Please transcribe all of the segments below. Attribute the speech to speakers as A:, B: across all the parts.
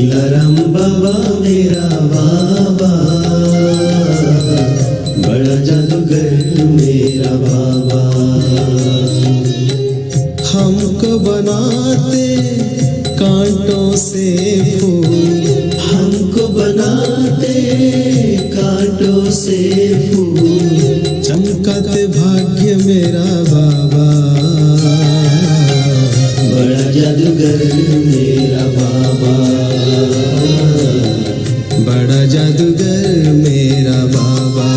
A: दिलाराम बाबा मेरा बाबा, बड़ा जादूगर मेरा बाबा। हमको बनाते कांटों से फूल, हमको बनाते कांटों से फूल, चमकाते भाग्य मेरा बाबा, बड़ा जादूगर मेरा बाबा, बड़ा जादूगर मेरा बाबा।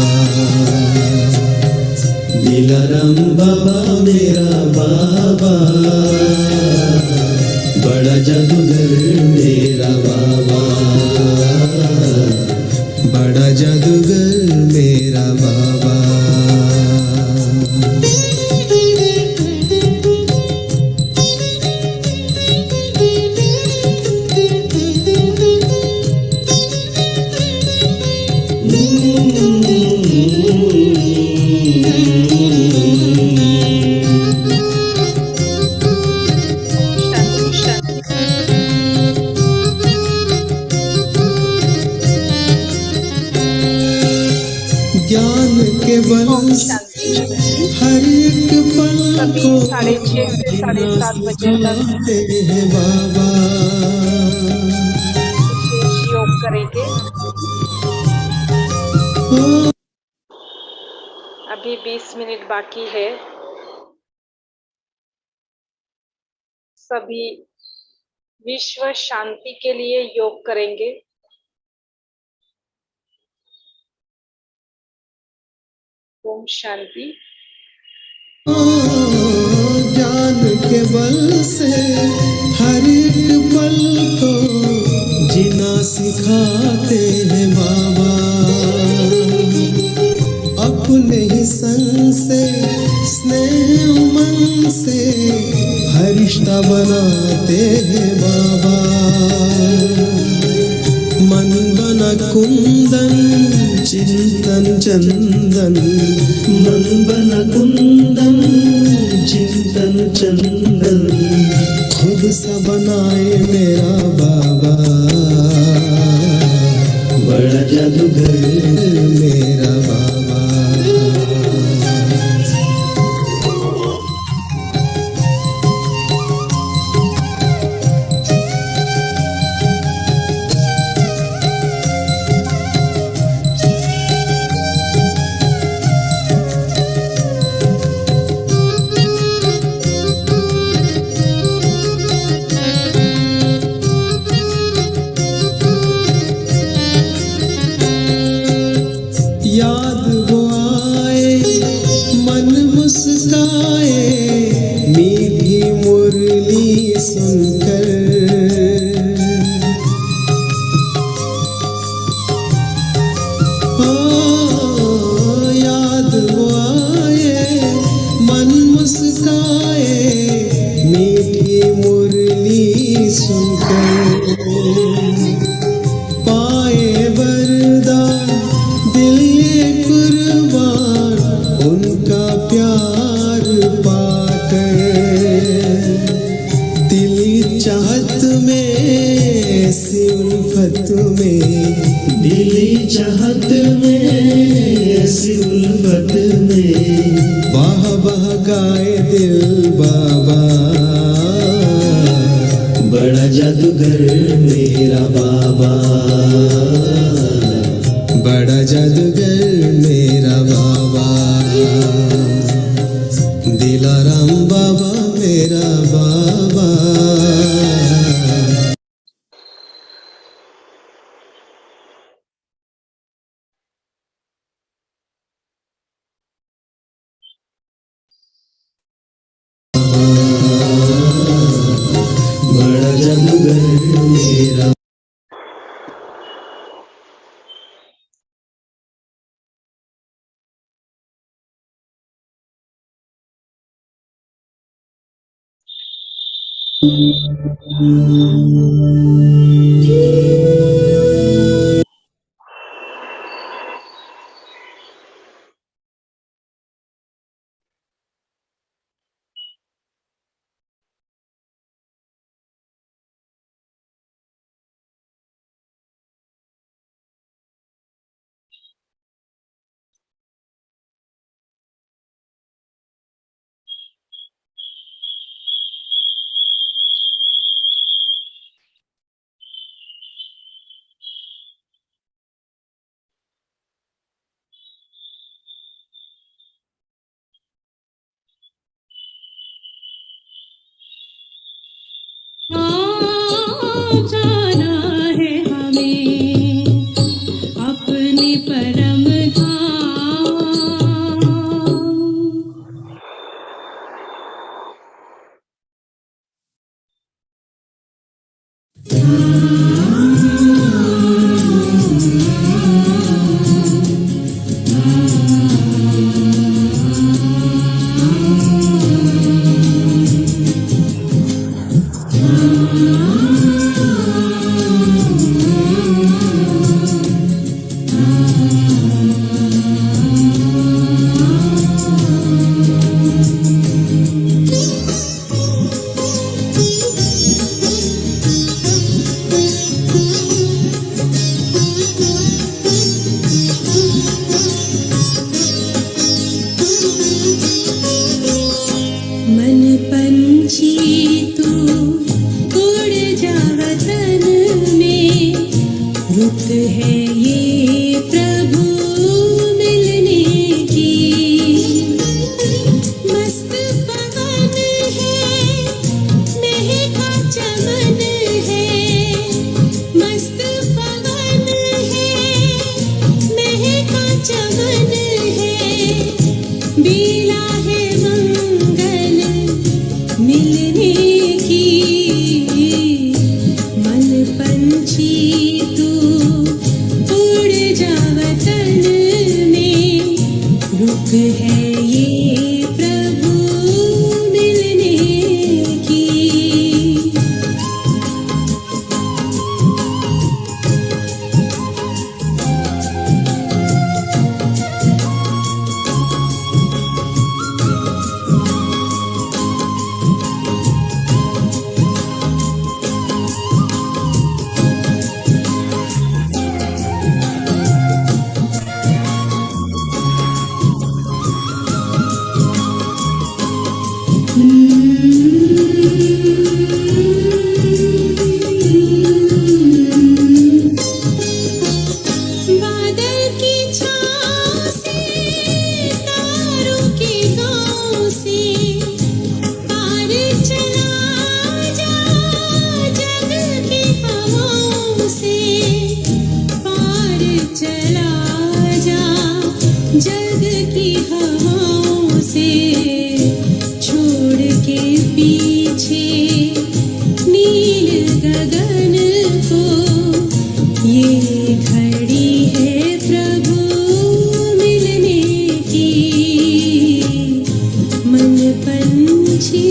A: दिलाराम बाबा मेरा बाबा, बड़ा जादूगर मेरा बाबा, बड़ा जादूगर मेरा बाबा। ज्ञान के बल से हर एक पल को
B: 6:30 से 7:30 बजे तक
A: हैं बाबा।
B: विशेष योग करेंगे। अभी 20 मिनट बाकी है। सभी विश्व शांति के लिए योग करेंगे। ओम शांति।
A: ज्ञान के बल से हर एक पल को जीना सिखाते हैं बाबा। अपने ही संग से स्नेह मन से हर रिश्ता बनाते हैं बाबा। मन बना कुंदन चिंतन चंदन, मन बना कुंदन चिंतन चंदन, खुद सा बनाए मेरा बाबा, बड़ा जादूगर मेरा बाबा। याद वो आए मन मुस्काए, मीठी मुरली सुनकर। याद वो आए मन मुस्काए, मीठी मुरली सुनकर। पाए वरदान दिल ये कुर्बान, उनका प्यार पाकर। दिली चाहत में ऐसी उल्फत में, दिली चाहत में ऐसी उल्फत में, वाह वाह गाए दिल बाबा, बड़ा जादूगर मेरा बाबा, बड़ा जादूगर मेरा बाबा। दिलाराम बाबा मेरा बाबा। बड़ा जादूगर मेरा।
C: परम धाम। मन पंछी तू उड़ जा वतन में, रुत है ये प्रभु मिलने की। मस्त पवन है, महका चमन है, मस्त पवन है, महका चमन है, बेला है मंगल मिलने की। मन पंछी तू उड़ जा वतन में, रुक है ये प्रभु मिलने की। बादल की छाँव से, तारों के गाँव से, पार चला जा जग की हवाओं से, पार चला जा जग की हवाओं से। छोड़ के पीछे नील गगन को, ये घड़ी है प्रभु मिलने की। मन पंछी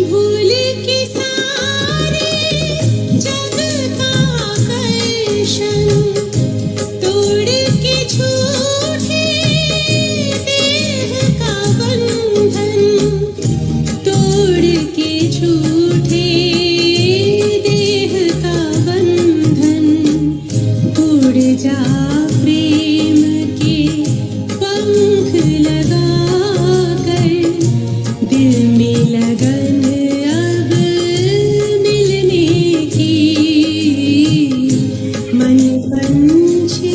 C: भूल के सारे जग का आकर्षण, तोड़ के झूठे देह का बंधन, तोड़ के झूठे देह का बंधन। उड़ जा प्रेम के पंख लगा कर, दिल में लगन अब मिलने की। मन पंछी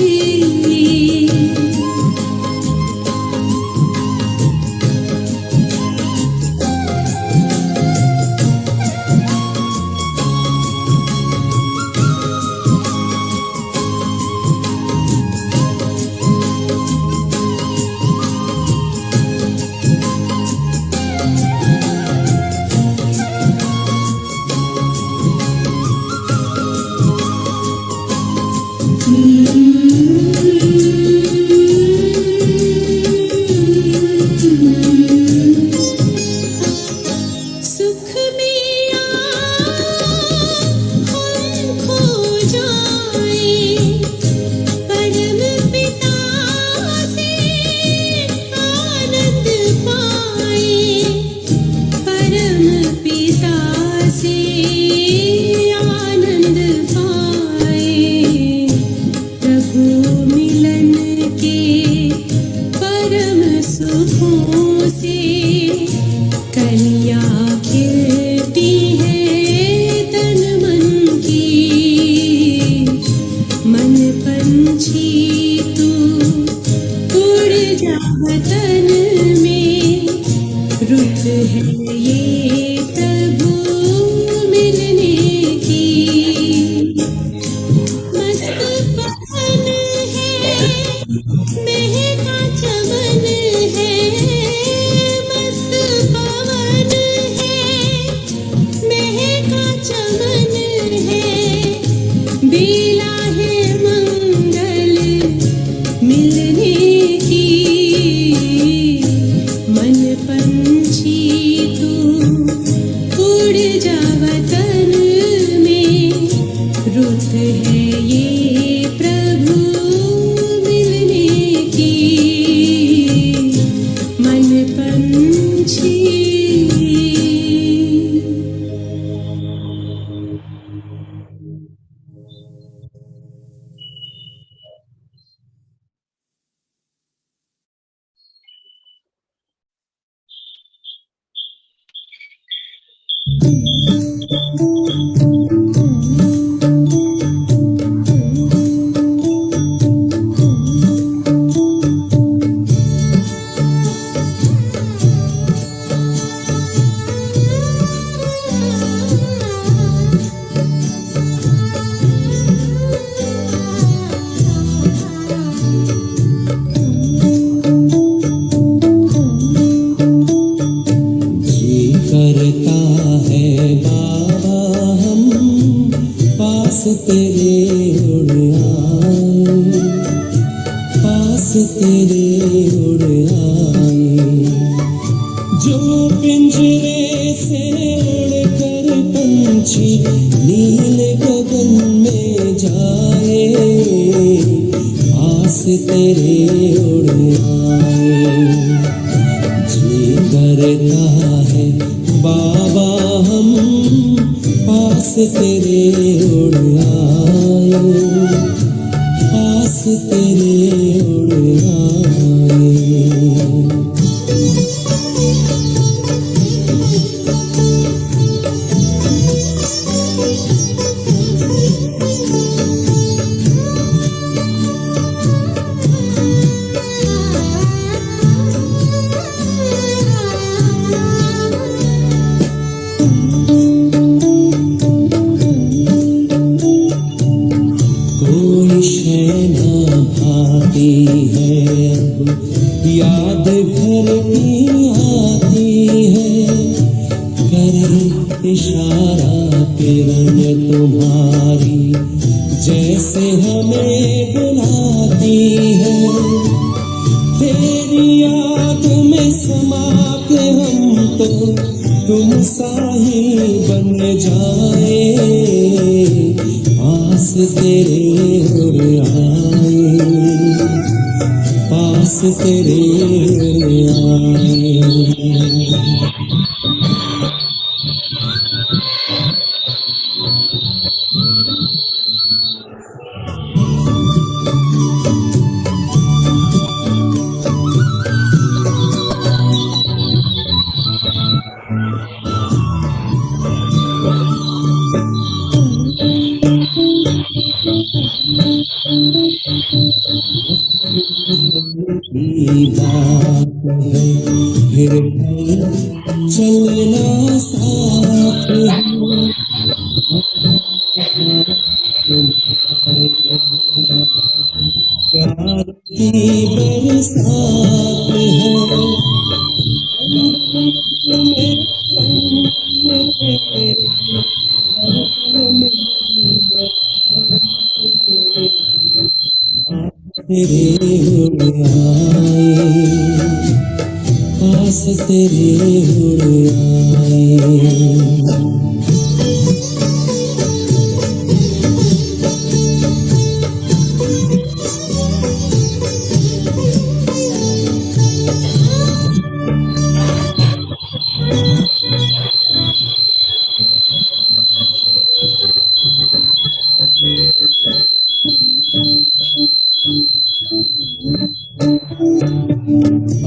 C: पंछी तू उड़ जा वतन में, रुत है ये प्रभु मिलने की। मस्त पवन है महका चमन है, मस्त पवन है महका चमन है, बेला है मंगल मिलने की। मन पंछी तू उड़ जा वतन में, रुत है ये प्रभु मिलने की। मन पंछी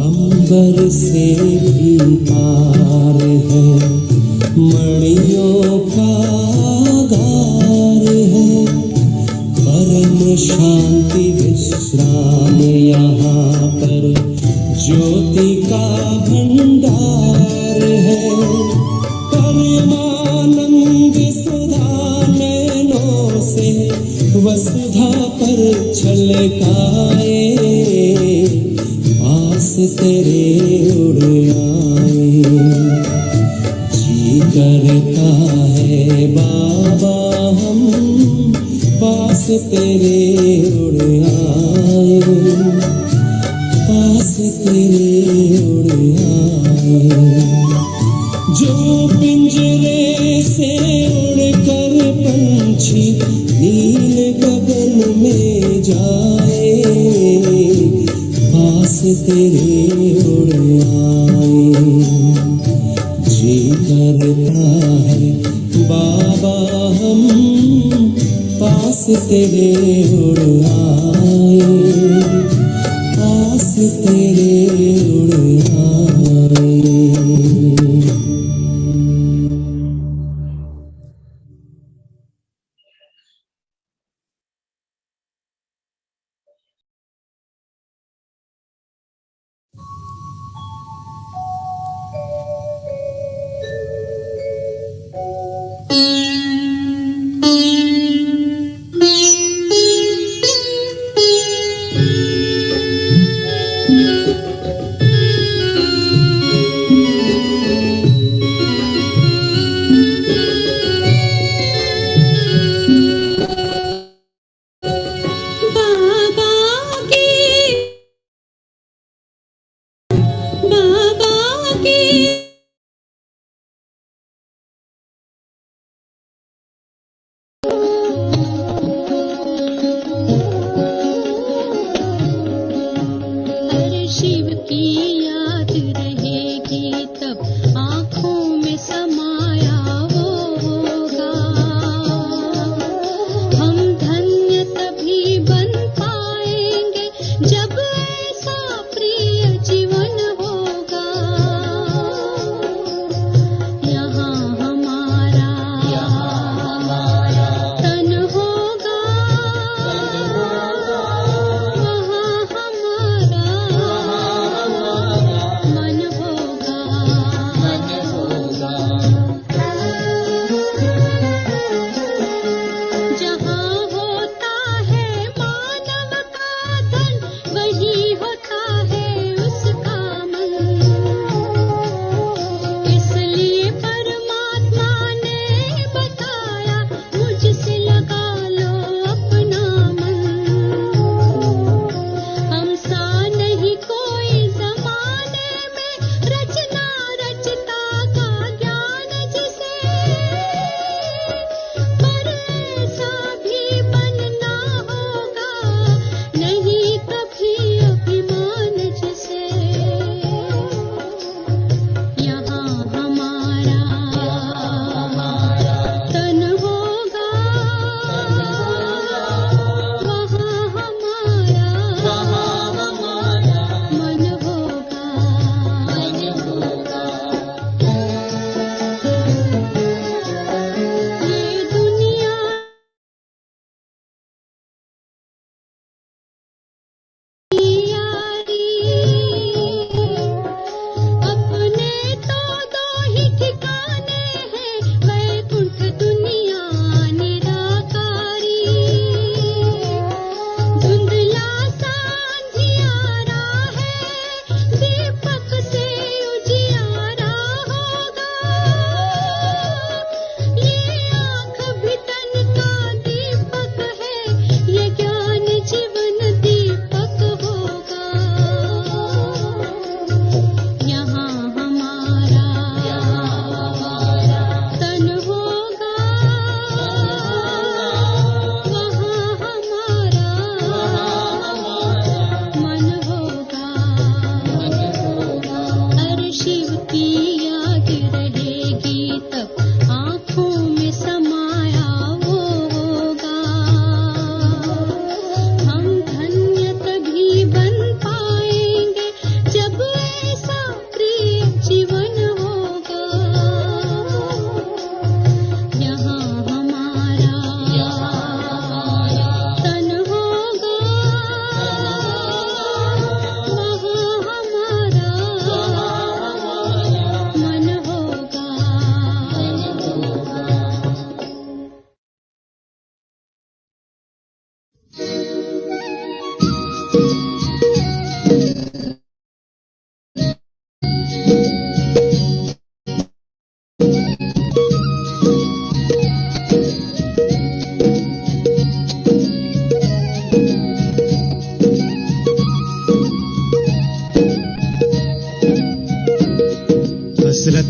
A: अंबर से भी पार है, मणियों का गार है, परम शांति विश्राम यहाँ पर ज्योति का भंडार है। परमानंद सुधा नैनों से वसुधा पर छलकाए, पास तेरे उड़ आए। जी करता है बाबा हम पास तेरे उड़ आए, पास तेरे उड़ आए। जो पिंजरे से उड़कर पंछी नील गगन में जाए, पास तेरे उड़ आए। जी करता है बाबा हम पास तेरे उड़ आए, पास तेरे उड़ आए।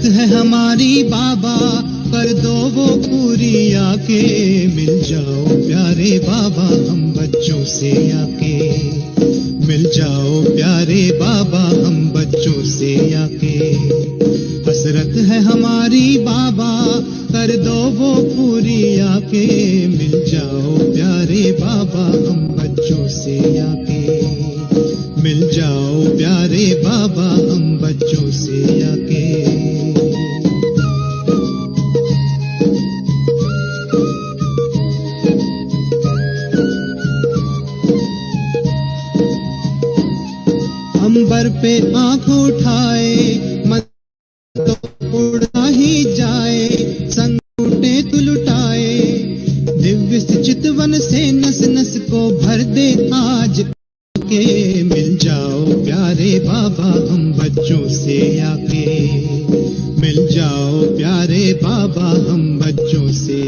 D: हसरत है हमारी बाबा, कर दो वो पूरी आके, मिल जाओ प्यारे बाबा हम बच्चों से आके, मिल जाओ प्यारे बाबा हम बच्चों से आके। हसरत है हमारी बाबा, कर दो वो पूरी आके, मिल जाओ प्यारे बाबा हम बच्चों से आके, मिल जाओ प्यारे बाबा हम बच्चों से आके। अंबर पे आंख उठाए, मन तो उड़ा ही जाए, संग लूटे तू लुटाए, दिव्य चितवन से नस नस को भर दे आज के, मिल जाओ प्यारे बाबा हम बच्चों से आके, मिल जाओ प्यारे बाबा हम बच्चों से।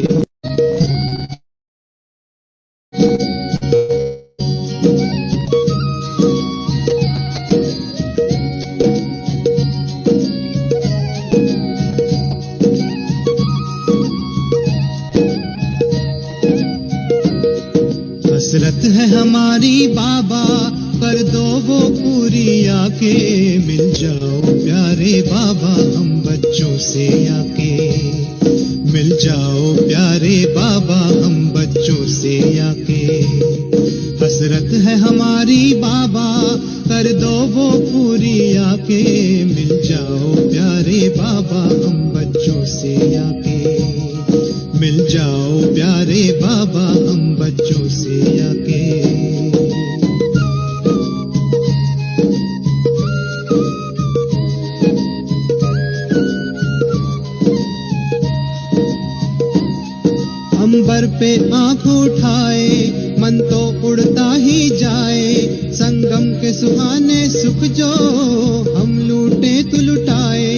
D: हसरत है हमारी बाबा, कर दो वो पूरी आके, मिल जाओ प्यारे बाबा हम बच्चों से आके, मिल जाओ प्यारे बाबा हम बच्चों से आके। हसरत है हमारी बाबा, कर दो वो पूरी आके, मिल जाओ प्यारे बाबा हम बच्चों से आके, मिल जाओ प्यारे बाबा हम बच्चों से आके। अंबर पे आंख उठाए, मन तो उड़ता ही जाए, संगम के सुहाने सुख जो हम लूटे तू लुटाए,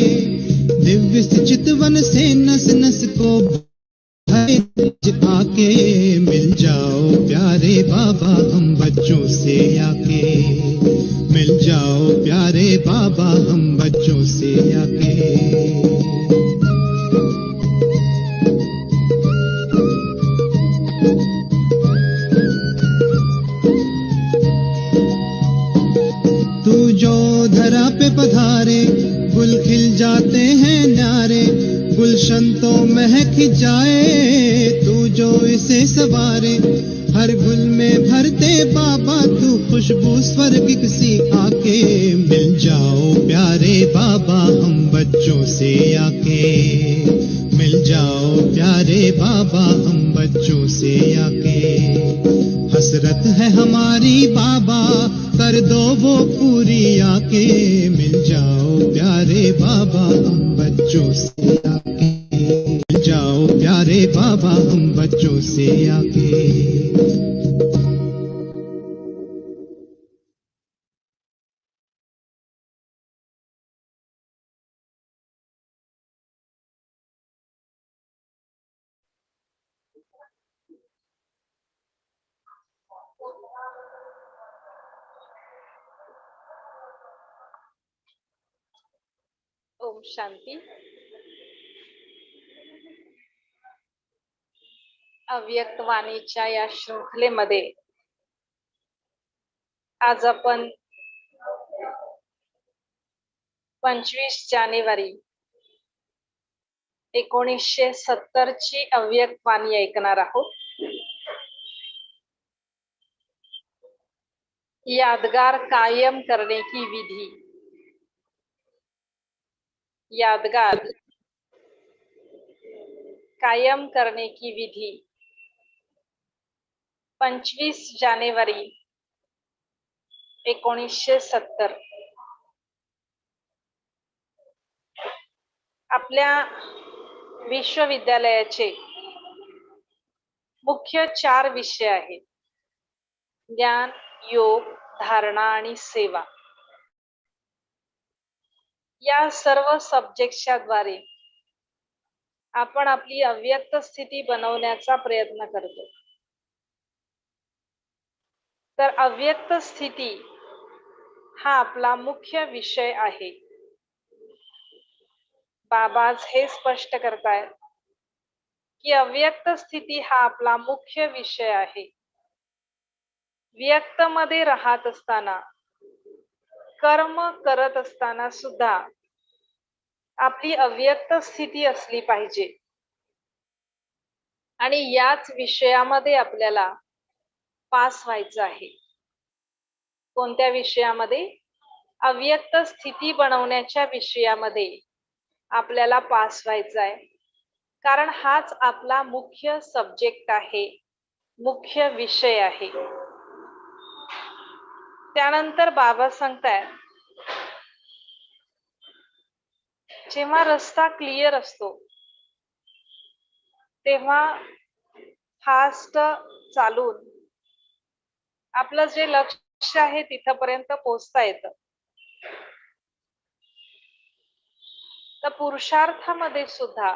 D: दिव्य चितवन से नस नस को आके, मिल जाओ प्यारे बाबा हम बच्चों से आके, मिल जाओ प्यारे बाबा हम बच्चों से आके। तू जो धरा पे पधारे, गुल खिल जाते हैं न्यारे, गुलशन तो महक जाए, तू जो इसे सवारे, हर गुल में भरते बाबा तू खुशबू स्वर्गिक सी आके, मिल जाओ प्यारे बाबा हम बच्चों से आके, मिल जाओ प्यारे बाबा हम बच्चों से आके। हसरत है हमारी बाबा, कर दो वो पूरी आके, मिल जाओ प्यारे बाबा हम बच्चों से आके, मिल जाओ प्यारे बाबा हम बच्चों से आके।
B: ओम शांती। अव्यक्त वाणीच्या या शृंखलेमध्ये आज आपण 25 जानेवारी 1970 ची अव्यक्त वाणी ऐकणार आहोत। यादगार कायम करने की विधि। यादगार कायम करने की विधि। 25 जानेवारी 1970। आपल्या विश्वविद्यालयाचे मुख्य 4 विषय आहेत: ज्ञान, योग, धारणा आणि सेवा। या सर्व सब्जेक्ट्सच्या द्वारे आपण आपली अव्यक्त स्थिती बनवण्याचा प्रयत्न करतो। तर अव्यक्त स्थिती हा आपला मुख्य विषय आहे। बाबा आज हे स्पष्ट करतायत की अव्यक्त स्थिती हा आपला मुख्य विषय आहे. व्यक्त मध्ये राहत असताना, कर्म करत असताना सुद्धा आपली अव्यक्त स्थिती असली पाहिजे. आणि याच विषयामध्ये आपल्याला पास व्हायचं आहे. कोणत्या विषयामध्ये? अव्यक्त स्थिती बनवण्याच्या विषयामध्ये आपल्याला पास व्हायचं आहे. कारण हाच आपला मुख्य सब्जेक्ट आहे, मुख्य विषय आहे. त्यानंतर बाबा सांगतायत, जेव्हा रस्ता क्लिअर असतो तेव्हा फास्ट चालून आपलं जे लक्ष आहे तिथपर्यंत पोहोचता येतं. तर पुरुषार्थामध्ये सुद्धा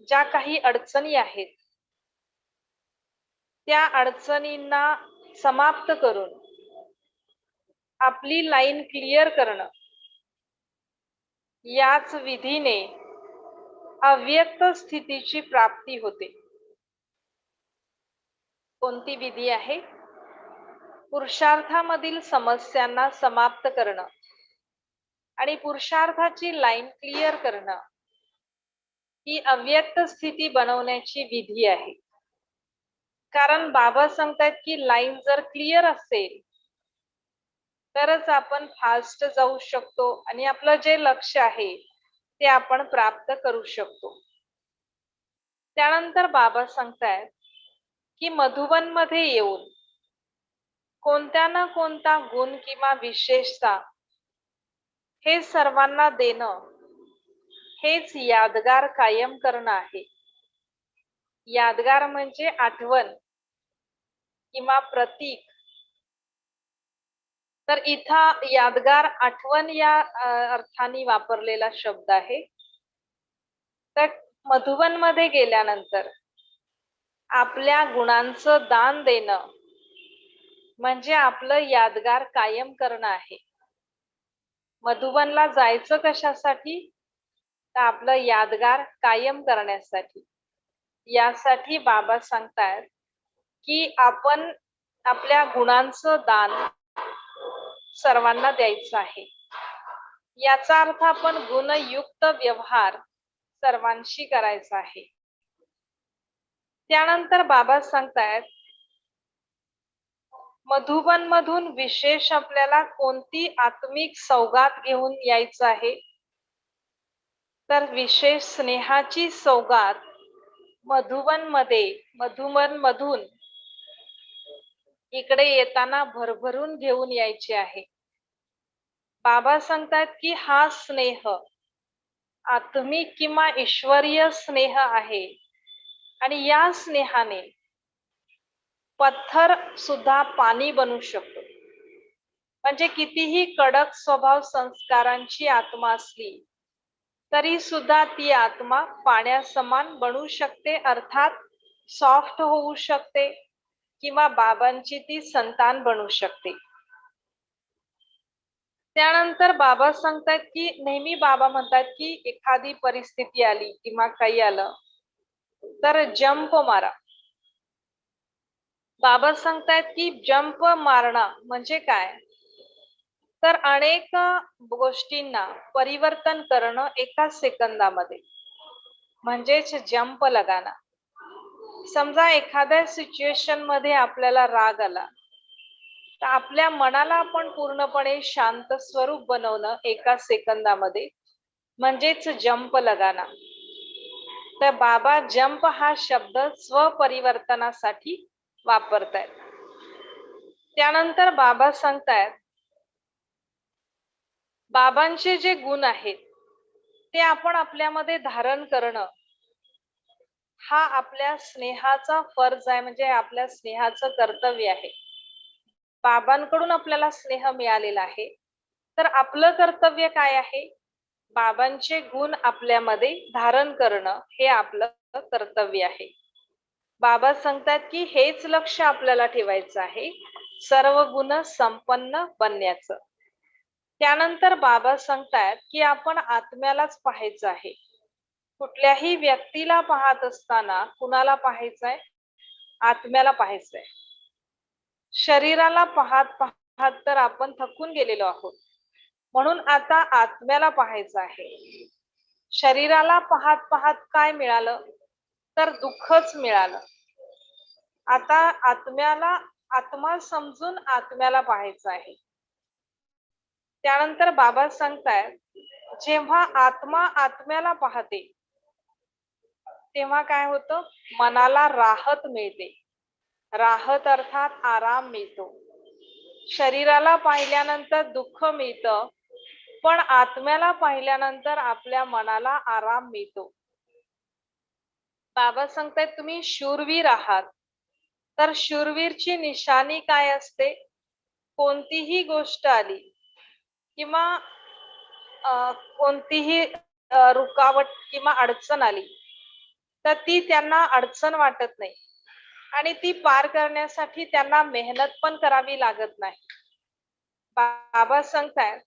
B: ज्या काही अडचणी आहेत त्या अडचणींना समाप्त करून आपली लाईन क्लिअर करणं, याच विधीने अव्यक्त स्थितीची प्राप्ती होते. कोणती विधी आहे? पुरुषार्थामधील समस्यांना समाप्त करणं आणि पुरुषार्थाची लाईन क्लिअर करणं ही अव्यक्त स्थिती बनवण्याची विधी आहे. कारण बाबा सांगतात की लाईन जर क्लिअर असेल तरच आपण फास्ट जाऊ शकतो आणि आपलं जे लक्ष्य आहे ते आपण प्राप्त करू शकतो. त्यानंतर बाबा सांगतायत की मधुबन मध्ये येऊन कोणत्या ना कोणता गुण किंवा विशेषता हे सर्वांना देणं, हेच यादगार कायम करणं आहे. यादगार म्हणजे आठवण किंवा प्रतीक. तर इथं यादगार आठवण या अर्थाने वापरलेला शब्द आहे. तर मधुबन मध्ये गेल्यानंतर आपल्या गुणांचं दान देणं म्हणजे आपलं यादगार कायम करणं आहे. मधुबनला जायचं कशासाठी? तर आपलं यादगार कायम करण्यासाठी. यासाठी बाबा सांगतायत की आपण आपल्या गुणांचं दान सर्वांना द्यायचं आहे. याचा अर्थ आपण गुणयुक्त व्यवहार सर्वांशी करायचा आहे. त्यानंतर बाबा सांगतायत, मधुबन मधून विशेष आपल्याला कोणती आत्मिक सौगात घेऊन यायचं आहे? तर विशेष स्नेहाची सौगात मधुबन मधून इकडे येताना भरभरून घेऊन यायची आहे. बाबा सांगतात की हा स्नेह आत्मिक किंवा ईश्वरीय स्नेह आहे आणि या स्नेहाने पत्थर सुद्धा पाणी बनू शकतो. म्हणजे कितीही कडक स्वभाव संस्कारांची आत्मा असली तरी सुद्धा ती आत्मा पाण्यासमान बनू शकते, अर्थात सॉफ्ट होऊ शकते किंवा बाबांची ती संतान बनू शकते. त्यानंतर बाबा सांगतात की नेहमी बाबा म्हणतात की एखादी परिस्थिती आली किंवा काही आलं तर जंप मारा. बाबा सांगतायत की जंप मारणं म्हणजे काय? तर अनेक गोष्टींना परिवर्तन करणं एका सेकंदामध्ये, म्हणजेच जंप लगाना. समजा एखाद्या सिच्युएशन मध्ये आपल्याला राग आला तर आपल्या मनाला आपण पूर्णपणे शांत स्वरूप बनवणं एका सेकंदामध्ये, म्हणजेच जंप लगाना. तर बाबा जंप हा शब्द स्वपरिवर्तनासाठी वापरतायत. त्यानंतर बाबा सांगतायत, बाबांचे जे गुण आहेत ते आपण आपल्यामध्ये धारण करणं हा आपल्या स्नेहाचा फर्ज आहे, म्हणजे आपल्या स्नेहाचं कर्तव्य आहे. बाबांकडून आपल्याला स्नेह मिळालेला आहे, तर आपलं कर्तव्य काय आहे? बाबांचे गुण आपल्यामध्ये धारण करणं हे आपलं कर्तव्य आहे. बाबा सांगतात की हेच लक्ष आपल्याला ठेवायचं आहे, सर्व गुण संपन्न बनण्याचं. त्यानंतर बाबा सांगतायत की आपण आत्म्यालाच पाहायचं आहे. कुठल्याही व्यक्तीला पाहत असताना कुणाला पाहायचंय? आत्म्याला पाहायचंय. शरीराला पाहत पाहत तर आपण थकून गेलेलो आहोत, म्हणून आता आत्म्याला पाहायचं आहे. शरीराला पाहत पाहत काय मिळालं? तर दुःखच मिळालं. आता आत्मा समजून आत्म्याला पाहायचं आहे. त्यानंतर बाबा सांगतायत, जेव्हा आत्मा आत्म्याला पाहते तेव्हा काय होतं? मनाला राहत मिळते. राहत अर्थात आराम मिळतो. शरीराला पाहिल्यानंतर दुःख मिळतं, पण आत्म्याला पाहिल्यानंतर आपल्या मनाला आराम मिळतो. बाबा सांगतायत, तुम्ही शूरवीर आहात. तर शूरवीरची निशाणी काय असते? कोणतीही गोष्ट आली किंवा कोणतीही रुकावट किंवा अडचण आली तर ती त्यांना अडचण वाटत नाही आणि ती पार करण्यासाठी त्यांना मेहनत पण करावी लागत नाही. बाबा सांगतायत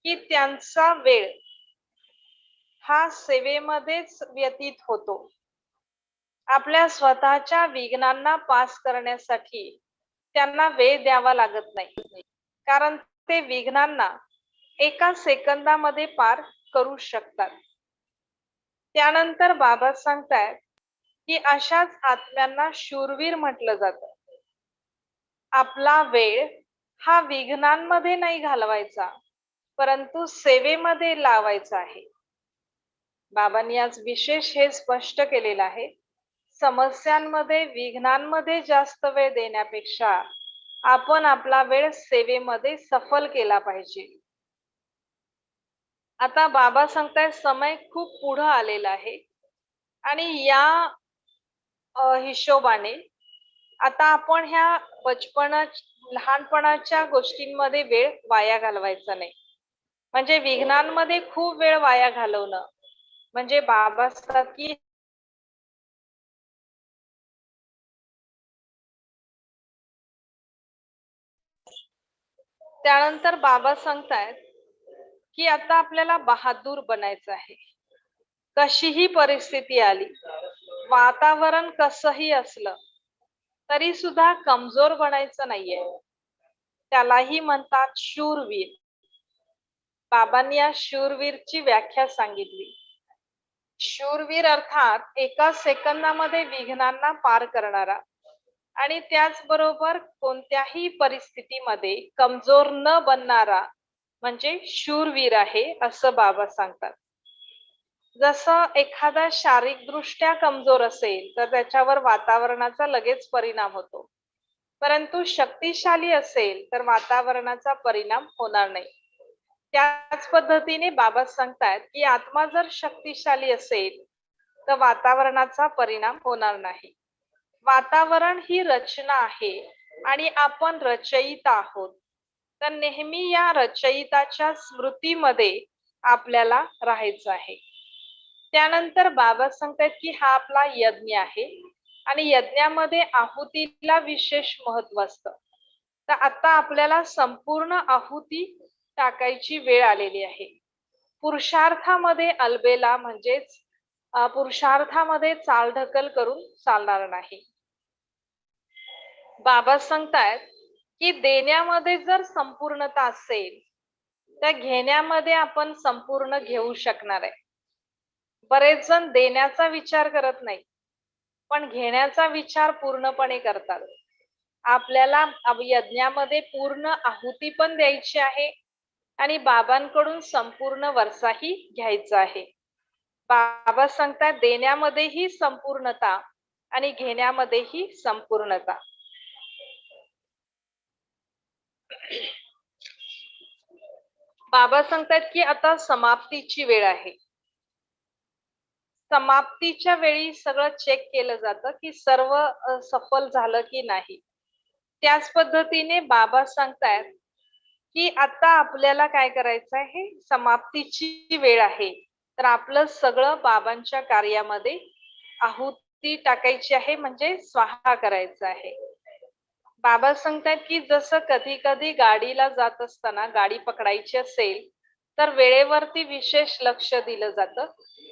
B: की त्यांचा वेळ हा सेवेमध्येच व्यतीत होतो. आपल्या स्वतःच्या विघ्नांना पास करण्यासाठी त्यांना वेळ द्यावा लागत नाही, कारण ते विघ्नांना एका सेकंदामध्ये पार करू शकतात. त्यानंतर बाबा सांगतायत की अशाच आत्म्यांना शूरवीर म्हटलं जातं. आपला वेळ हा विघ्नांमध्ये नाही घालवायचा, परंतु सेवेमध्ये लावायचा आहे. बाबांनी आज विशेष हे स्पष्ट केलेलं आहे. समस्यांमध्ये विघ्नांमध्ये जास्त वेळ देण्यापेक्षा आपण आपला वेळ सेवेमध्ये सफल केला पाहिजे. आता बाबा सांगतायत समय खूप पुढं आलेला आहे आणि या हिशोबाने आता आपण ह्या लहानपणाच्या गोष्टींमध्ये वेळ वाया घालवायचा नाही. म्हणजे विघ्नांमध्ये खूप वेळ वाया घालवणं म्हणजे बाबा सांगतात की त्यानंतर बाबा सांगतायत की आता आपल्याला बहादूर बनायचं आहे. कशीही परिस्थिती आली, वातावरण कसंही असलं तरी सुद्धा कमजोर बनायचं नाहीये. त्यालाही म्हणतात शूरवीर. बाबांनी या शूरवीरची व्याख्या सांगितली. शूरवीर अर्थात एका सेकंदामध्ये विघ्नांना पार करणारा आणि त्याचबरोबर कोणत्याही परिस्थितीमध्ये कमजोर न बनणारा म्हणजे शूरवीर आहे असं बाबा सांगतात. जसं एखादा शारीरिकदृष्ट्या कमजोर असेल तर त्याच्यावर वातावरणाचा लगेच परिणाम होतो, परंतु शक्तिशाली असेल तर वातावरणाचा परिणाम होणार नाही. त्याच पद्धतीने बाबा सांगतात की आत्मा जर शक्तिशाली असेल तर वातावरणाचा परिणाम होणार नाही. वातावरण ही रचना आहे आणि आपण रचयिता आहोत. तर नेहमी या रचयिताच्या स्मृतीमध्ये आपल्याला राहायचं आहे. त्यानंतर बाबा सांगतात की हा आपला यज्ञ आहे आणि यज्ञामध्ये आहुतीला विशेष महत्व असतं. तर आता आपल्याला संपूर्ण आहुती टाकायची वेळ आलेली आहे. पुरुषार्थामध्ये अलबेला म्हणजेच पुरुषार्थामध्ये चालढकल करून चालणार नाही. बाबा सांगतायत की देण्यामध्ये जर संपूर्णता असेल तर घेण्यामध्ये आपण संपूर्ण घेऊ शकणार आहे. बरेच जण देण्याचा विचार करत नाही, पण घेण्याचा विचार पूर्णपणे करतात. आपल्याला यज्ञामध्ये पूर्ण आहुती पण द्यायची आहे आणि बाबांकडून संपूर्ण वरसाही घ्यायचा आहे. बाबा सांगतात देण्यामध्येही संपूर्णता आणि घेण्यामध्येही संपूर्णता. बाबा सांगतात की आता समाप्तीची वेळ आहे. समाप्तीच्या वेळी सगळं चेक केलं जातं की सर्व सफल झालं की नाही. त्याच पद्धतीने बाबा सांगतायत की आता आपल्याला काय करायचं आहे, समाप्तीची वेळ आहे तर आपलं सगळं बाबांच्या कार्यामध्ये आहुती टाकायची आहे, म्हणजे स्वाहा करायचं आहे. बाबा सांगतात की जसं कधी कधी गाडीला जात असताना गाडी पकडायची असेल तर वेळेवरती विशेष लक्ष दिलं जातं.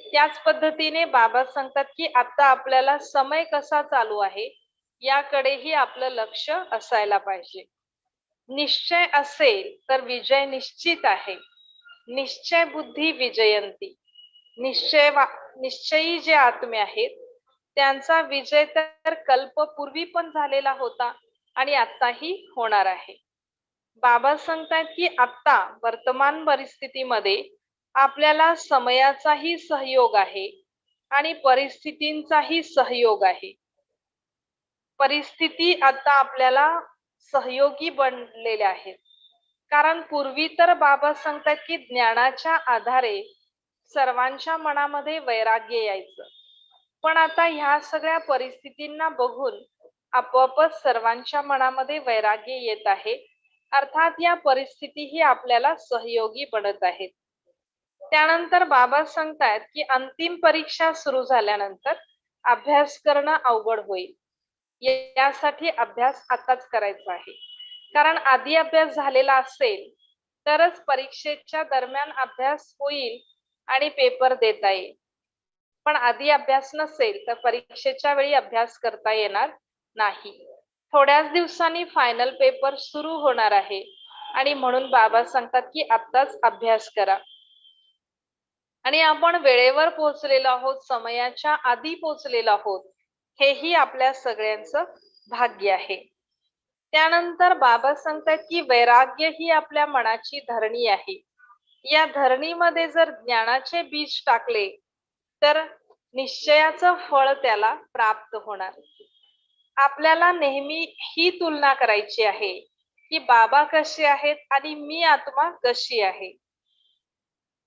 B: त्याच पद्धतीने बाबा सांगतात की आता आपल्याला समय कसा चालू आहे याकडेही आपलं लक्ष असायला पाहिजे. निश्चय असेल तर विजय निश्चित आहे. निश्चय बुद्धी विजयंती. निश्चयी जे आत्मे आहेत त्यांचा विजय तर कल्पपूर्वी पण झालेला होता आणि आताही होणार आहे. बाबा सांगतात की आता वर्तमान परिस्थितीमध्ये आपल्याला समयाचाही सहयोग आहे आणि परिस्थितींचाही सहयोग आहे. परिस्थिती आता आपल्याला सहयोगी बनलेल्या आहेत. कारण पूर्वी तर बाबा सांगतात की ज्ञानाच्या आधारे सर्वांच्या मनामध्ये वैराग्य यायचं, पण आता ह्या सगळ्या परिस्थितींना बघून आपोआपच सर्वांच्या मनामध्ये वैराग्य येत आहे. अर्थात या परिस्थितीही आपल्याला सहयोगी बनत आहेत. त्यानंतर बाबा सांगतायत की अंतिम परीक्षा सुरू झाल्यानंतर अभ्यास करणं अवघड होईल. यासाठी अभ्यास आताच करायचा आहे. कारण आधी अभ्यास झालेला असेल तरच परीक्षेच्या दरम्यान अभ्यास होईल आणि पेपर देता येईल. पण आधी अभ्यास नसेल तर परीक्षेच्या वेळी अभ्यास करता येणार नाही. थोड्याच दिवसांनी फायनल पेपर सुरू होणार आहे आणि म्हणून बाबा सांगतात की आताच अभ्यास करा. आणि आपण वेळेवर पोहोचलेलो आहोत, समयाच्या आधी पोहोचलेलो आहोत, हेही आपल्या सगळ्यांचं भाग्य आहे. त्यानंतर बाबा सांगतात की वैराग्य ही आपल्या मनाची धरणी आहे. या धरणीमध्ये जर ज्ञानाचे बीज टाकले तर निश्चयाचं फळ त्याला प्राप्त होणार. आपल्याला नेहमी ही तुलना करायची आहे की बाबा कसे आहेत आणि मी आत्मा कशी आहे.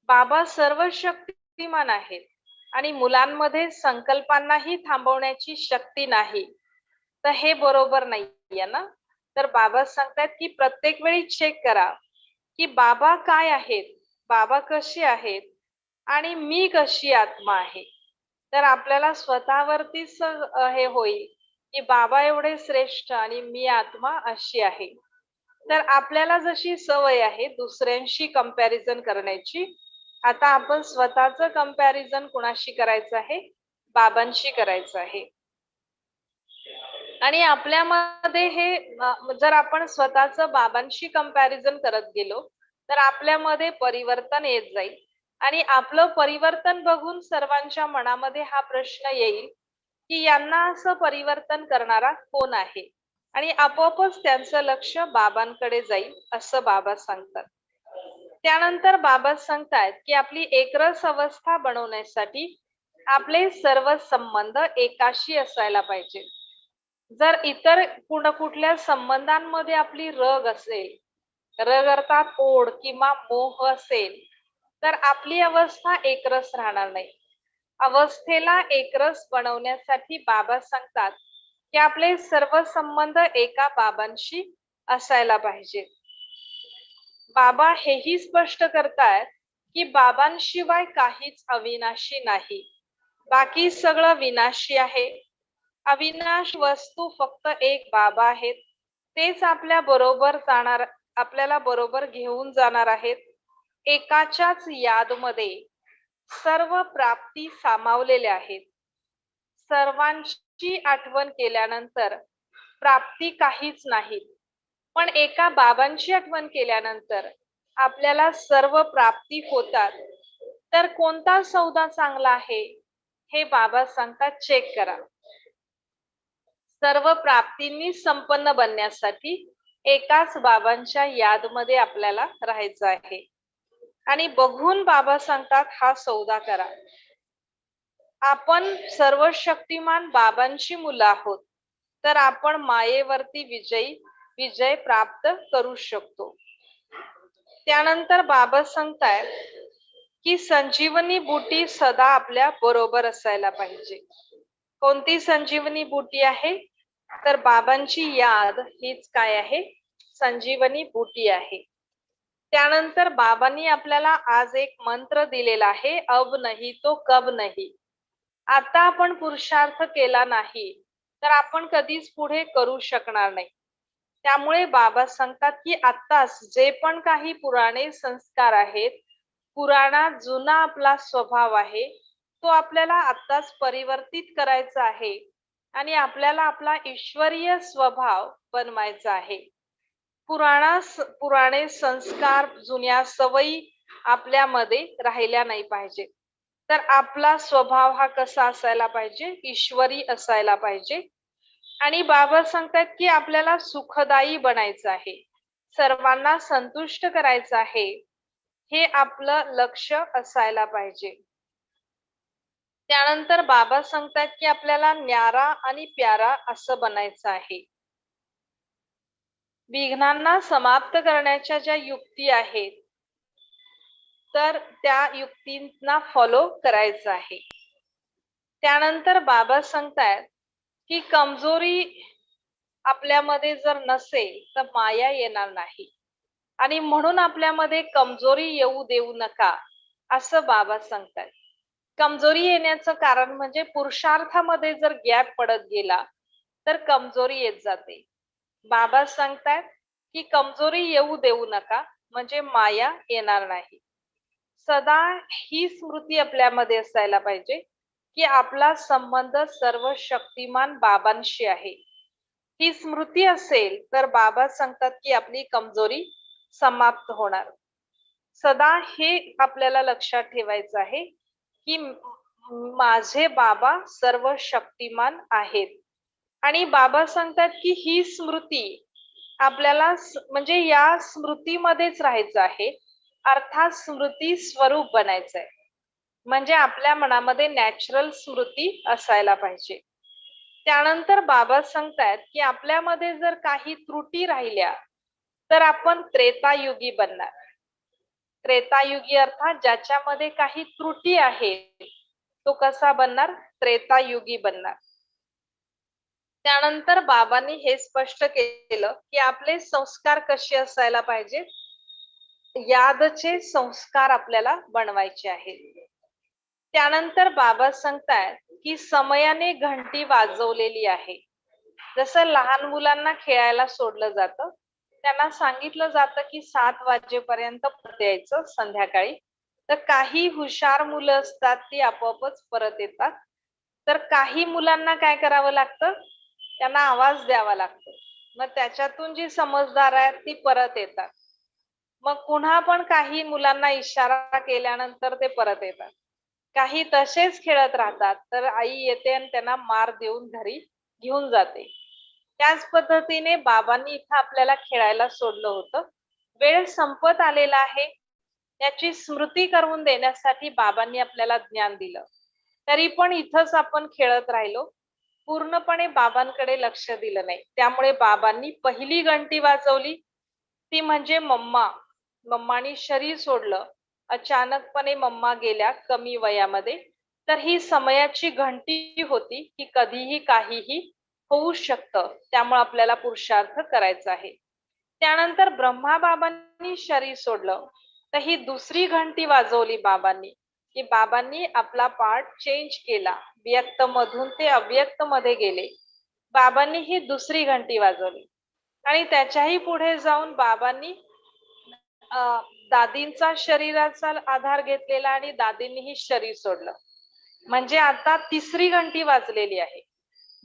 B: बाबा सर्व शक्तिमान आहेत आणि मुलांमध्ये संकल्पांनाही थांबवण्याची शक्ती नाही. तर हे बरोबर नाहीये ना. तर बाबा सांगतात की प्रत्येक वेळी चेक करा की बाबा काय आहेत, बाबा कशी आहेत आणि मी कशी आत्मा आहे. तर आपल्याला स्वतःवरतीच हे होईल की बाबा एवढे श्रेष्ठ आणि मी आत्मा अशी आहे. तर आपल्याला जशी सवय आहे दुसऱ्यांशी कंपॅरिझन करण्याची, आता आपण स्वतःच कंपॅरिझन कुणाशी करायचं आहे, बाबांशी करायचं आहे. आणि आपल्यामध्ये हे जर आपण स्वतःच बाबांशी कंपॅरिझन करत गेलो तर आपल्यामध्ये परिवर्तन येत जाईल आणि आपलं परिवर्तन बघून सर्वांच्या मनामध्ये हा प्रश्न येईल की यांना असं परिवर्तन करणारा कोण आहे, आणि आपोआपच त्यांचं लक्ष बाबांकडे जाईल असं बाबा सांगतात. त्यानंतर बाबा सांगतात की आपली एकरस अवस्था बनवण्यासाठी आपले सर्व संबंध एकाशी असायला पाहिजे. जर इतर कुठल्या संबंधांमध्ये आपली रग असेल, रग अर्थात ओढ किंवा मोह असेल, तर आपली अवस्था एकरस राहणार नाही. अवस्थेला एकरस बनवण्यासाठी बाबा सांगतात की आपले सर्व संबंध एका बाबांशी असायला पाहिजे. बाबा हेही स्पष्ट करतायत की बाबांशिवाय काहीच अविनाशी नाही, बाकी सगळं विनाशी आहे. अविनाश वस्तू फक्त एक बाबा आहेत. तेच आपल्याला बरोबर घेऊन जाणार आहेत. एकाच्याच यादमध्ये सर्व प्राप्ती सामावलेल्या आहेत. सर्वांची आठवण केल्यानंतर प्राप्ती काहीच नाहीत, पण एका बाबांची आठवण केल्यानंतर आपल्याला सर्व प्राप्ती होतात. तर कोणता सौदा चांगला आहे हे बाबा सांगतात चेक करा. सर्व प्राप्तींनी संपन्न बनण्यासाठी एकाच बाबांच्या यादमध्ये आपल्याला राहायचं आहे. आणि बघून बाबा सांगतात हा सौदा करा. आपण सर्व शक्तिमान बाबांची मुलं आहोत, तर आपण मायेवरती विजय प्राप्त करू शकतो. त्यानंतर बाबा सांगतायत की संजीवनी बूटी सदा आपल्या बरोबर असायला पाहिजे. कोणती संजीवनी बूटी आहे, तर बाबांची याद हीच काय आहे, संजीवनी बूटी आहे. त्यानंतर बाबांनी आपल्याला आज एक मंत्र दिलेला आहे, अब नाही तो कब नाही. आता आपण पुरुषार्थ केला नाही तर आपण कधीच पुढे करू शकणार नाही. त्यामुळे बाबा सांगतात की आत्ताच जे पण काही पुराणे संस्कार आहेत, पुराणा जुना आपला स्वभाव आहे, तो आपल्याला आत्ताच परिवर्तित करायचा आहे आणि आपल्याला आपला ईश्वरीय स्वभाव बनवायचा आहे. पुराणे संस्कार, जुन्या सवयी आपल्यामध्ये राहिल्या नाही पाहिजे. तर आपला स्वभाव हा कसा असायला पाहिजे? ईश्वरी असायला पाहिजे. आणि बाबा सांगतात की आपल्याला सुखदायी बनायचं आहे, सर्वांना संतुष्ट करायचं आहे, हे आपलं लक्ष असायला पाहिजे. त्यानंतर बाबा सांगतात की आपल्याला न्यारा आणि प्यारा असं बनायचं आहे. विघ्नांना समाप्त करण्याच्या ज्या युक्ती आहेत, तर त्या युक्तींना फॉलो करायचं आहे. त्यानंतर बाबा सांगतायत की कमजोरी आपल्यामध्ये जर नसेल तर माया येणार नाही आणि म्हणून आपल्यामध्ये कमजोरी येऊ देऊ नका असं बाबा सांगतात. कमजोरी येण्याचं कारण म्हणजे पुरुषार्थामध्ये जर गॅप पडत गेला तर कमजोरी येत जाते. बाबा सांगतात की कमजोरी येऊ देऊ नका म्हणजे माया येणार नाही. सदा ही स्मृती आपल्यामध्ये असायला पाहिजे की आपला संबंध सर्व शक्तिमान बाबांशी आहे. ही स्मृती असेल तर बाबा सांगतात की आपली कमजोरी समाप्त होणार. सदा हे आपल्याला लक्षात ठेवायचं आहे की माझे बाबा सर्व शक्तिमान आहेत. आणि बाबा सांगतात की ही स्मृती आपल्याला म्हणजे या स्मृतीमध्येच राहायचं आहे, अर्थात स्मृती स्वरूप बनायचंय. म्हणजे आपल्या मनामध्ये नॅचरल स्मृती असायला पाहिजे. त्यानंतर बाबा सांगतायत की आपल्यामध्ये जर काही त्रुटी राहिल्या तर आपण त्रेतायुगी बनणार. त्रेतायुगी अर्थात ज्याच्यामध्ये काही त्रुटी आहेत तो कसा बनणार? त्रेतायुगी बनणार. त्यानंतर बाबांनी हे स्पष्ट केलं की आपले संस्कार कसे असायला पाहिजे. यादचे संस्कार आपल्याला बनवायचे आहेत. त्यानंतर बाबा सांगतायत की समयाने घंटी वाजवलेली आहे. जसं लहान मुलांना खेळायला सोडलं जातं, त्यांना सांगितलं जातं की 7 वाजेपर्यंत परत यायचं संध्याकाळी. तर काही हुशार मुलं असतात ती आपोआपच परत येतात. तर काही मुलांना काय करावं लागतं? त्यांना आवाज द्यावा लागतो. मग त्याच्यातून जी समजदार आहेत ती परत येतात. मग पुन्हा पण काही मुलांना इशारा केल्यानंतर ते परत येतात. काही तसेच खेळत राहतात, तर आई येते आणि त्यांना मार देऊन घरी घेऊन जाते. त्याच पद्धतीने बाबांनी इथं आपल्याला खेळायला सोडलं होतं. वेळ संपत आलेला आहे याची स्मृती करून देण्यासाठी बाबांनी आपल्याला ज्ञान दिलं. तरी पण इथंच आपण खेळत राहिलो, पूर्णपणे बाबांकडे लक्ष दिलं नाही. त्यामुळे बाबांनी पहिली घंटी वाजवली, ती म्हणजे मम्मा. मम्मानी शरीर सोडलं. अचानकपणे मम्मा गेल्या कमी वयामध्ये. तर ही समयाची घंटी होती की कधीही काहीही होऊ शकतं. त्यामुळे आपल्याला पुरुषार्थ करायचा आहे. त्यानंतर ब्रह्मा बाबांनी शरीर सोडलं, तर ही दुसरी घंटी वाजवली बाबांनी की बाबांनी आपला पार्ट चेंज केला. व्यक्त मधून ते अव्यक्त मध्ये गेले. बाबांनी ही दुसरी घंटी वाजवली आणि त्याच्याही पुढे जाऊन बाबांनी दादींचा शरीराचा आधार घेतलेला आणि दादींनीही शरीर सोडलं. म्हणजे आता तिसरी घंटी वाजलेली आहे.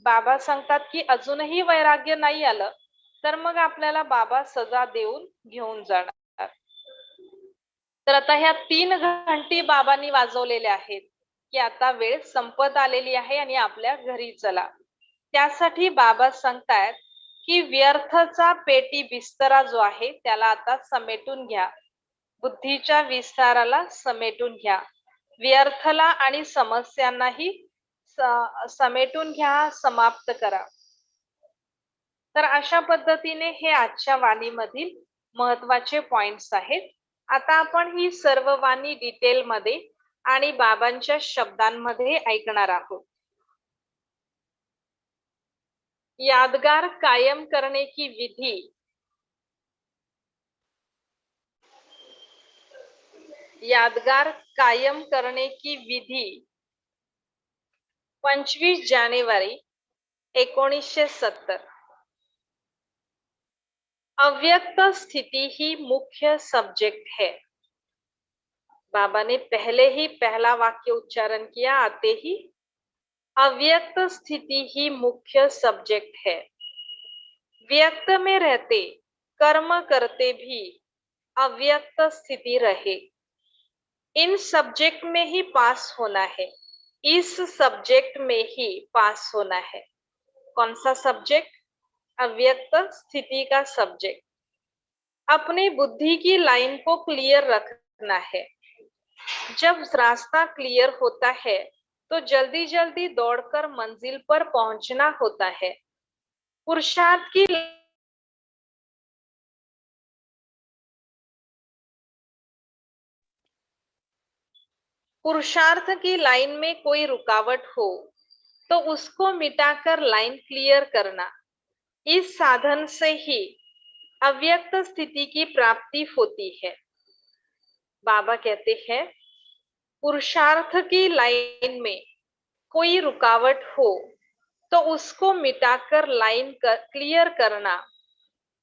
B: बाबा सांगतात की अजूनही वैराग्य नाही आलं तर मग आपल्याला बाबा सजा देऊन घेऊन जाणार. तर आता ह्या 3 घंटी बाबांनी वाजवलेल्या आहेत की आता वेळ संपत आलेली आहे आणि आपल्या घरी चला. त्यासाठी बाबा सांगतायत की व्यर्थचा पेटी बिस्तरा जो आहे त्याला आता समेटून घ्या. बुद्धीच्या विस्ताराला समेटून घ्या. व्यर्थला आणि समस्यांनाही समेटून घ्या, समाप्त करा. तर अशा पद्धतीने हे आजच्या वाणीमधील महत्वाचे पॉइंट्स आहेत. आता आपण ही सर्व वाणी डिटेल मध्ये आणि बाबांच्या शब्दांमध्ये ऐकणार आहोत. यादगार कायम करने की विधि. यादगार कायम करने की विधि 25 जानेवारी 1970. अव्यक्त स्थिति ही मुख्य सब्जेक्ट है। बाबा ने पहले ही पहला वाक्य उच्चारण किया आते ही, अव्यक्त स्थिति ही मुख्य सब्जेक्ट है। व्यक्त में रहते, कर्म करते भी अव्यक्त स्थिति रहे। इन सब्जेक्ट में ही पास होना है, इस सब्जेक्ट में ही पास होना है। कौन सा सब्जेक्ट? अव्यक्त स्थिति का सब्जेक्ट। अपनी बुद्धि की लाइन को क्लियर रखना है। जब रास्ता क्लियर होता है तो जल्दी जल्दी दौड़कर मंजिल पर पहुंचना होता है। पुरुषार्थ की लाइन में कोई रुकावट हो तो उसको मिटाकर लाइन क्लियर करना, इस साधन से ही अव्यक्त स्थिति की प्राप्ति होती है। बाबा कहते हैं, पुरुषार्थ की लाइन में कोई रुकावट हो तो उसको मिटाकर लाइन क्लियर करना,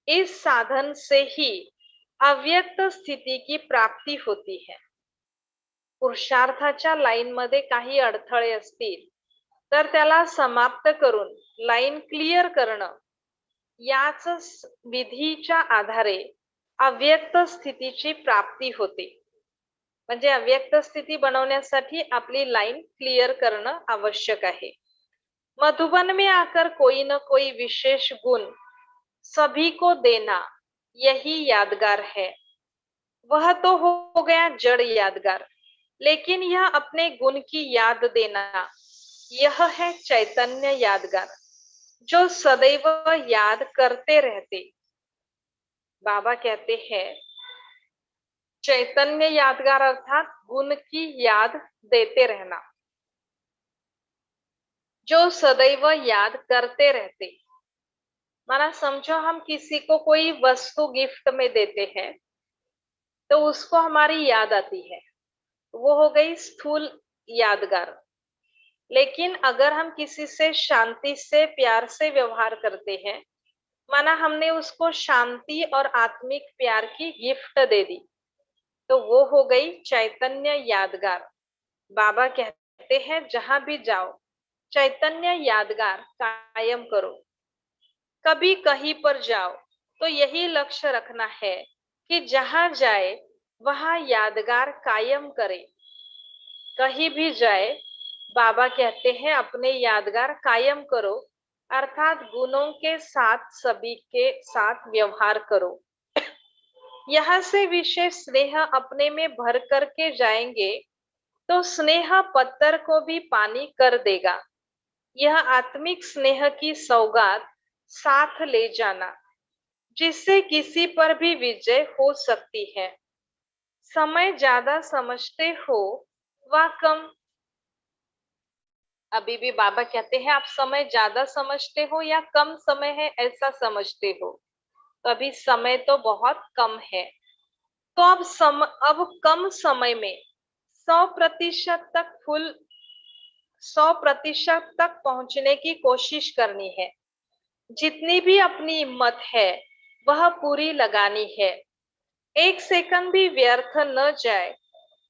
B: इस साधन से ही अव्यक्त स्थिति की प्राप्ती होती है। पुरुषार्थाच्या लाईन मध्ये काही अडथळे असतील तर त्याला समाप्त करून लाईन क्लियर करणं, याच विधीच्या आधारे अव्यक्त स्थितीची प्राप्ती होते। म्हणजे अव्यक्त स्थिती बनवण्यासाठी आपली लाइन क्लियर करणं आवश्यक है। मधुबन में आकर कोई न कोई विशेष गुण सभी को देना, यही यादगार है। वह तो हो गया जड़ यादगार, लेकिन यह अपने गुण की याद देना, यह है चैतन्य यादगार, जो सदैव याद करते रहते। बाबा कहते हैं, चैतन्य यादगार अर्थात गुण की याद देते रहना, जो सदैव याद करते रहते। माना समझो हम किसी को कोई वस्तु गिफ्ट में देते हैं तो उसको हमारी याद आती है, वो हो गई स्थूल यादगार। लेकिन अगर हम किसी से शांति से प्यार से व्यवहार करते हैं, माना हमने उसको शांति और आत्मिक प्यार की गिफ्ट दे दी, तो वो हो गई चैतन्य यादगार। बाबा कहते हैं, जहां भी जाओ चैतन्य यादगार कायम करो। कभी कहीं पर जाओ तो यही लक्ष्य रखना है कि जहां जाए वहां यादगार कायम करे। कहीं भी जाए, बाबा कहते हैं अपने यादगार कायम करो, अर्थात गुणों के साथ सभी के साथ व्यवहार करो। यहाँ से विशेष स्नेह अपने में भर करके जाएंगे तो स्नेह पत्थर को भी पानी कर देगा। यह आत्मिक स्नेह की सौगात साथ ले जाना, जिससे किसी पर भी विजय हो सकती है। समय ज्यादा समझते हो व कम, अभी भी बाबा कहते हैं आप समय ज्यादा समझते हो या कम समय है ऐसा समझते हो, तो अभी समय तो बहुत कम है। तो अब कम समय में 100% तक पहुंचने की कोशिश करनी है। जितनी भी अपनी हिम्मत है वह पूरी लगानी है। 1 सेकंड भी व्यर्थ न जाए,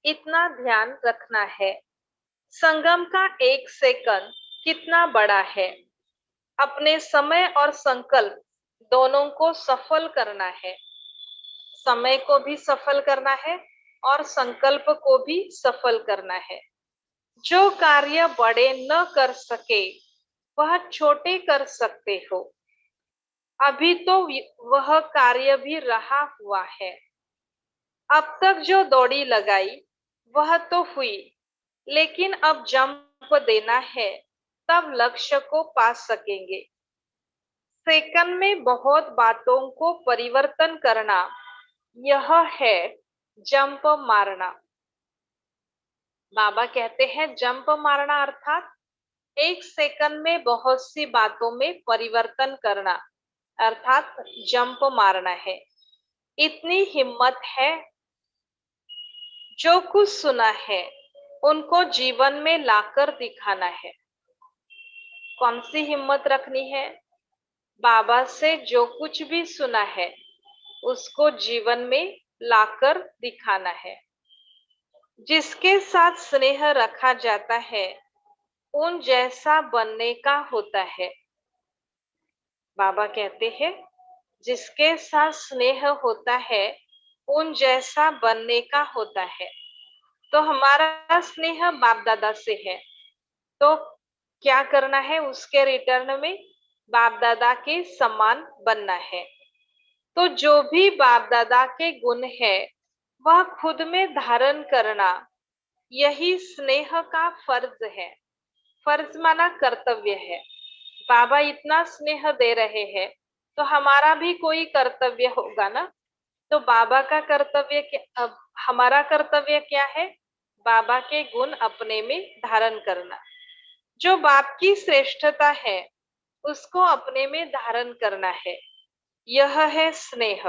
B: इतना ध्यान रखना है। संगम का 1 सेकंड कितना बड़ा है। अपने समय और संकल्प दोनों को सफल करना है। समय को भी सफल करना है और संकल्प को भी सफल करना है। जो कार्य बड़े न कर सके वह छोटे कर सकते हो। अभी तो वह कार्य भी रहा हुआ है। अब तक जो दौड़ी लगाई वह तो हुई, लेकिन अब जंप देना है, तब लक्ष्य को पा सकेंगे। सेकंड में बहुत बातों को परिवर्तन करना, यह है जंप मारना। बाबा कहते हैं जंप मारना अर्थात 1 सेकंड में बहुत सी बातों में परिवर्तन करना, अर्थात जंप मारना है। इतनी हिम्मत है। जो कुछ सुना है उनको जीवन में लाकर दिखाना है। कौन सी हिम्मत रखनी है? बाबा से जो कुछ भी सुना है उसको जीवन में लाकर दिखाना है। जिसके साथ स्नेह रखा जाता है उन जैसा बनने का होता है। बाबा कहते हैं जिसके साथ स्नेह होता है उन जैसा बनने का होता है। तो हमारा स्नेह बाप दादा से है, तो क्या करना है, उसके रिटर्न में बाप दादा के समान बनना है। तो जो भी बाप दादा के गुण है वह खुद में धारण करना, यही स्नेह का फर्ज है। फर्ज माना कर्तव्य है। बाबा इतना स्नेह दे रहे हैं तो हमारा भी कोई कर्तव्य होगा ना। तो बाबा का कर्तव्य क्या, हमारा कर्तव्य क्या है? बाबा के गुण अपने में धारण करना। जो बाप की श्रेष्ठता है उसको अपने में धारण करना है, यह है स्नेह।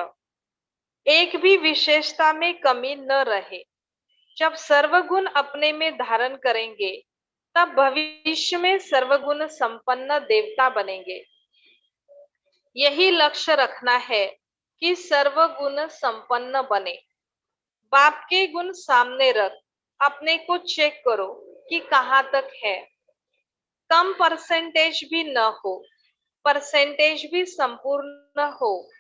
B: एक भी विशेषता में कमी न रहे। जब सर्वगुण अपने में धारण करेंगे तब भविष्य में सर्वगुण संपन्न देवता बनेंगे। यही लक्ष्य रखना है कि सर्वगुण संपन्न बने। बाप के गुण सामने रख अपने को चेक करो कि कहाँ तक है। कम परसेंटेज भी न हो, परसेंटेज भी संपूर्ण हो,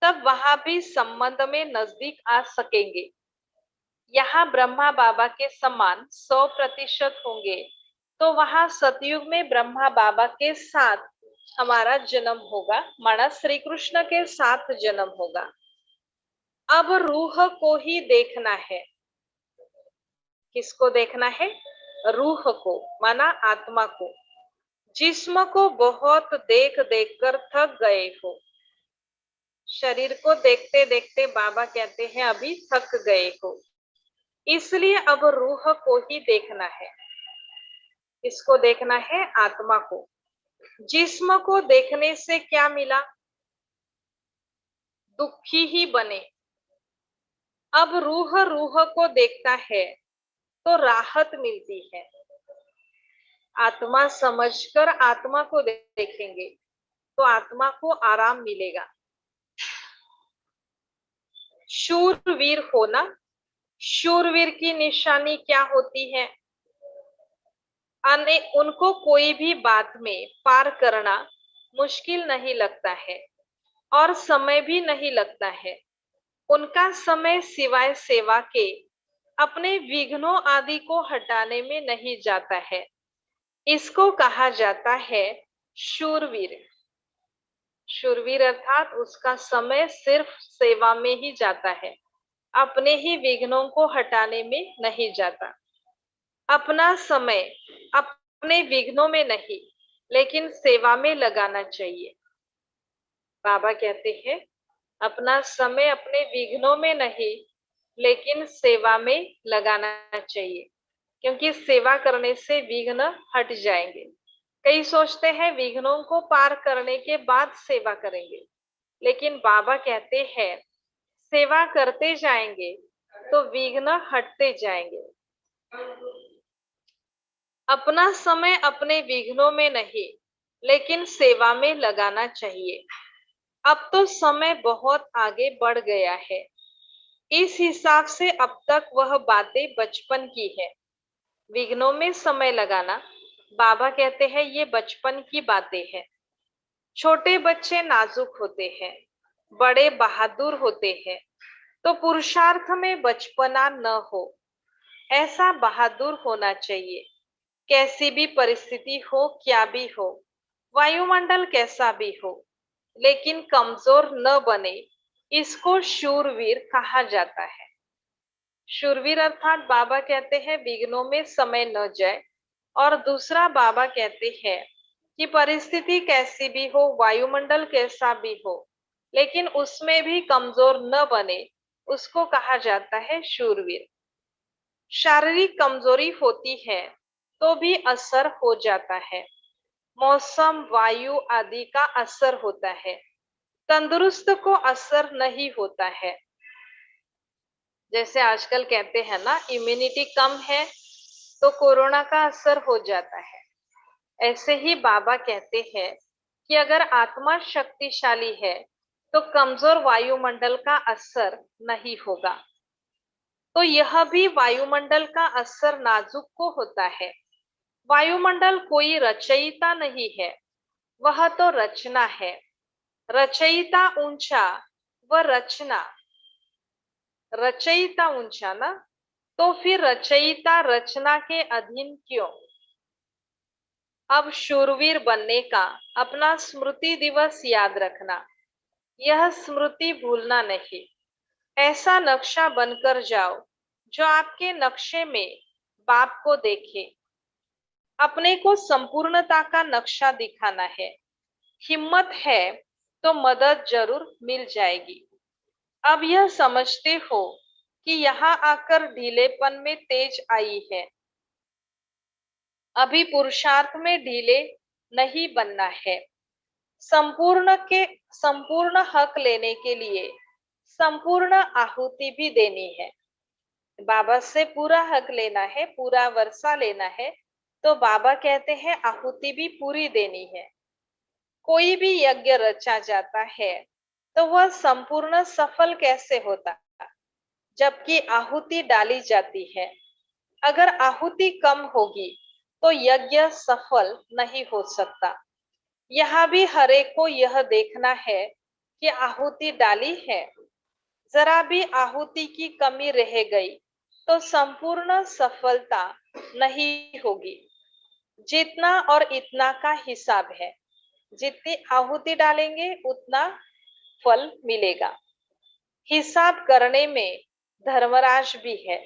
B: तब वहां भी संबंध में नजदीक आ सकेंगे। यहाँ ब्रह्मा बाबा के समान 100% होंगे तो वहां सतयुग में ब्रह्मा बाबा के साथ हमारा जन्म होगा, माना श्री कृष्ण के साथ जन्म होगा। अब रूह को ही देखना है। किसको देखना है? रूह को, माना आत्मा को। जिस्म को बहुत देख देख कर थक गए हो। शरीर को देखते देखते बाबा कहते हैं अभी थक गए हो, इसलिए अब रूह को ही देखना है। इसको देखना है? आत्मा को। जिस्म को देखने से क्या मिला? दुखी ही बने। अब रूह को देखता है तो राहत मिलती है। आत्मा समझकर आत्मा को देखेंगे तो आत्मा को आराम मिलेगा। शूरवीर होना, शूरवीर की निशानी क्या होती है? उनको कोई भी बात में पार करना मुश्किल नहीं लगता है और समय भी नहीं लगता है। उनका समय सिवाय सेवा के अपने विघ्नों आदि को हटाने में नहीं जाता है। इसको कहा जाता है शूरवीर। शूरवीर अर्थात उसका समय सिर्फ सेवा में ही जाता है, अपने ही विघ्नों को हटाने में नहीं जाता। अपना समय अपने विघ्नों में नहीं लेकिन सेवा में लगाना चाहिए। बाबा कहते हैं अपना समय अपने विघ्नों में नहीं लेकिन सेवा में लगाना चाहिए, क्योंकि सेवा करने से विघ्न हट जाएंगे। कई सोचते हैं विघ्नों को पार करने के बाद सेवा करेंगे, लेकिन बाबा कहते हैं सेवा करते जाएंगे तो विघ्न हटते जाएंगे। अपना समय अपने विघ्नों में नहीं लेकिन सेवा में लगाना चाहिए। अब तो समय बहुत आगे बढ़ गया है, इस हिसाब से अब तक वह बातें बचपन की है। विघ्नों में समय लगाना, बाबा कहते हैं ये बचपन की बातें हैं। छोटे बच्चे नाजुक होते हैं, बड़े बहादुर होते हैं, तो पुरुषार्थ में बचपना न हो, ऐसा बहादुर होना चाहिए। कैसी भी परिस्थिति हो, क्या भी हो, वायुमंडल कैसा भी हो, लेकिन कमजोर न बने, इसको शूरवीर कहा जाता है। शूरवीर अर्थात बाबा कहते हैं विघ्नों में समय न जाए, और दूसरा बाबा कहते हैं कि परिस्थिति कैसी भी हो, वायुमंडल कैसा भी हो, लेकिन उसमें भी कमजोर न बने, उसको कहा जाता है शूरवीर। शारीरिक कमजोरी होती है तो भी असर हो जाता है, मौसम वायु आदि का असर होता है। तंदुरुस्त को असर नहीं होता है। जैसे आजकल कहते हैं ना इम्यूनिटी कम है तो कोरोना का असर हो जाता है, ऐसे ही बाबा कहते हैं कि अगर आत्मा शक्तिशाली है तो कमजोर वायुमंडल का असर नहीं होगा। तो यह भी वायुमंडल का असर नाजुक को होता है। वायुमंडल कोई रचयिता नहीं है, वह तो रचना है। रचयिता ऊंचा व रचयिता ऊंचा ना, तो फिर रचयिता रचना के अधीन क्यों? अब शूरवीर बनने का अपना स्मृति दिवस याद रखना, यह स्मृति भूलना नहीं। ऐसा नक्शा बनकर जाओ जो आपके नक्शे में बाप को देखे। अपने को संपूर्णता का नक्शा दिखाना है। हिम्मत है तो मदद जरूर मिल जाएगी। अब यह समझते हो कि यहाँ आकर ढीलेपन में तेज आई है। अभी पुरुषार्थ में ढीले नहीं बनना है। संपूर्ण हक लेने के लिए संपूर्ण आहुति भी देनी है। बाबा से पूरा हक लेना है, पूरा वर्षा लेना है, तो बाबा कहते हैं आहुति भी पूरी देनी है। कोई भी यज्ञ रचा जाता है तो वह संपूर्ण सफल कैसे होता, जबकि आहुति डाली जाती है। अगर आहुति कम होगी तो यज्ञ सफल नहीं हो सकता। यहाँ भी हर एक को यह देखना है कि आहुति डाली है, जरा भी आहुति की कमी रह गई तो संपूर्ण सफलता नहीं होगी। जितना और इतना का हिसाब है, जितनी आहुति डालेंगे उतना फल मिलेगा। हिसाब करने में धर्मराज भी है।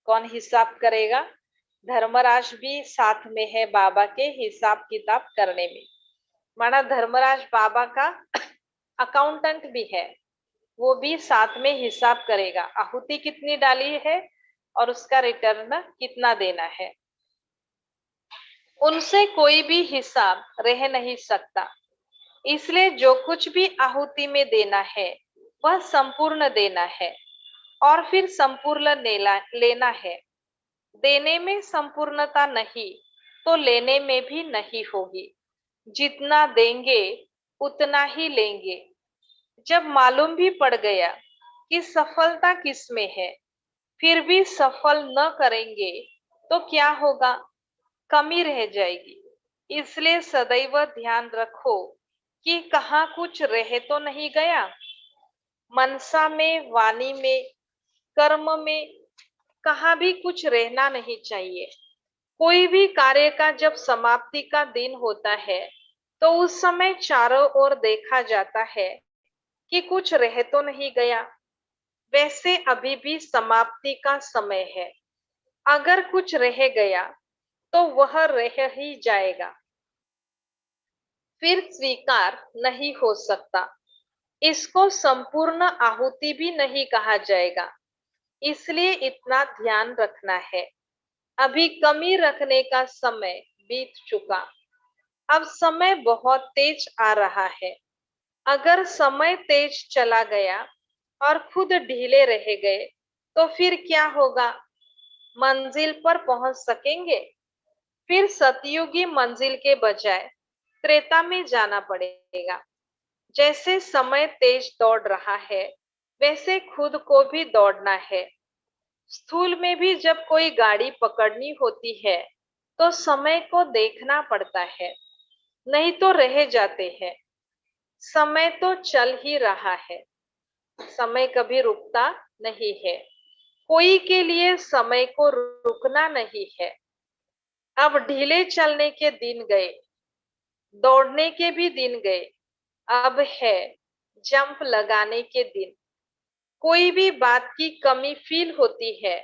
B: कौन हिसाब करेगा? धर्मराज भी साथ में है बाबा के हिसाब किताब करने में। माना धर्मराज बाबा का अकाउंटेंट भी है, वो भी साथ में हिसाब करेगा, आहुति कितनी डाली है और उसका रिटर्न कितना देना है। उनसे कोई भी हिसाब रह नहीं सकता। इसलिए जो कुछ भी आहुति में देना है वह संपूर्ण देना है और फिर संपूर्ण लेना है। देने में संपूर्णता नहीं तो लेने में भी नहीं होगी। जितना देंगे उतना ही लेंगे। जब मालूम भी पड़ गया कि सफलता किसमें है, फिर भी सफल न करेंगे तो क्या होगा? कमी रह जाएगी। इसलिए सदैव ध्यान रखो कि कहाँ कुछ रह तो नहीं गया। मनसा में, वाणी में, कर्म में कहाँ भी कुछ रहना नहीं चाहिए। कोई भी कार्य का जब समाप्ति का दिन होता है तो उस समय चारों ओर देखा जाता है कि कुछ रह तो नहीं गया। वैसे अभी भी समाप्ति का समय है। अगर कुछ रह गया तो वह रह ही जाएगा, फिर स्वीकार नहीं हो सकता। इसको संपूर्ण आहुति भी नहीं कहा जाएगा। इसलिए इतना ध्यान रखना है। अभी कमी रखने का समय बीत चुका, अब समय बहुत तेज आ रहा है। अगर समय तेज चला गया और खुद ढीले रह गए तो फिर क्या होगा? मंजिल पर पहुंच सकेंगे? फिर सतयुगी मंजिल के बजाय त्रेता में जाना पड़ेगा। जैसे समय तेज दौड़ रहा है वैसे खुद को भी दौड़ना है। स्थूल में भी जब कोई गाड़ी पकड़नी होती है तो समय को देखना पड़ता है, नहीं तो रह जाते हैं। समय तो चल ही रहा है, समय कभी रुकता नहीं है। कोई के लिए समय को रुकना नहीं है। अब ढीले चलने के दिन गए, दौड़ने के भी दिन गए, अब है जंप लगाने के दिन। कोई भी बात की कमी फील होती है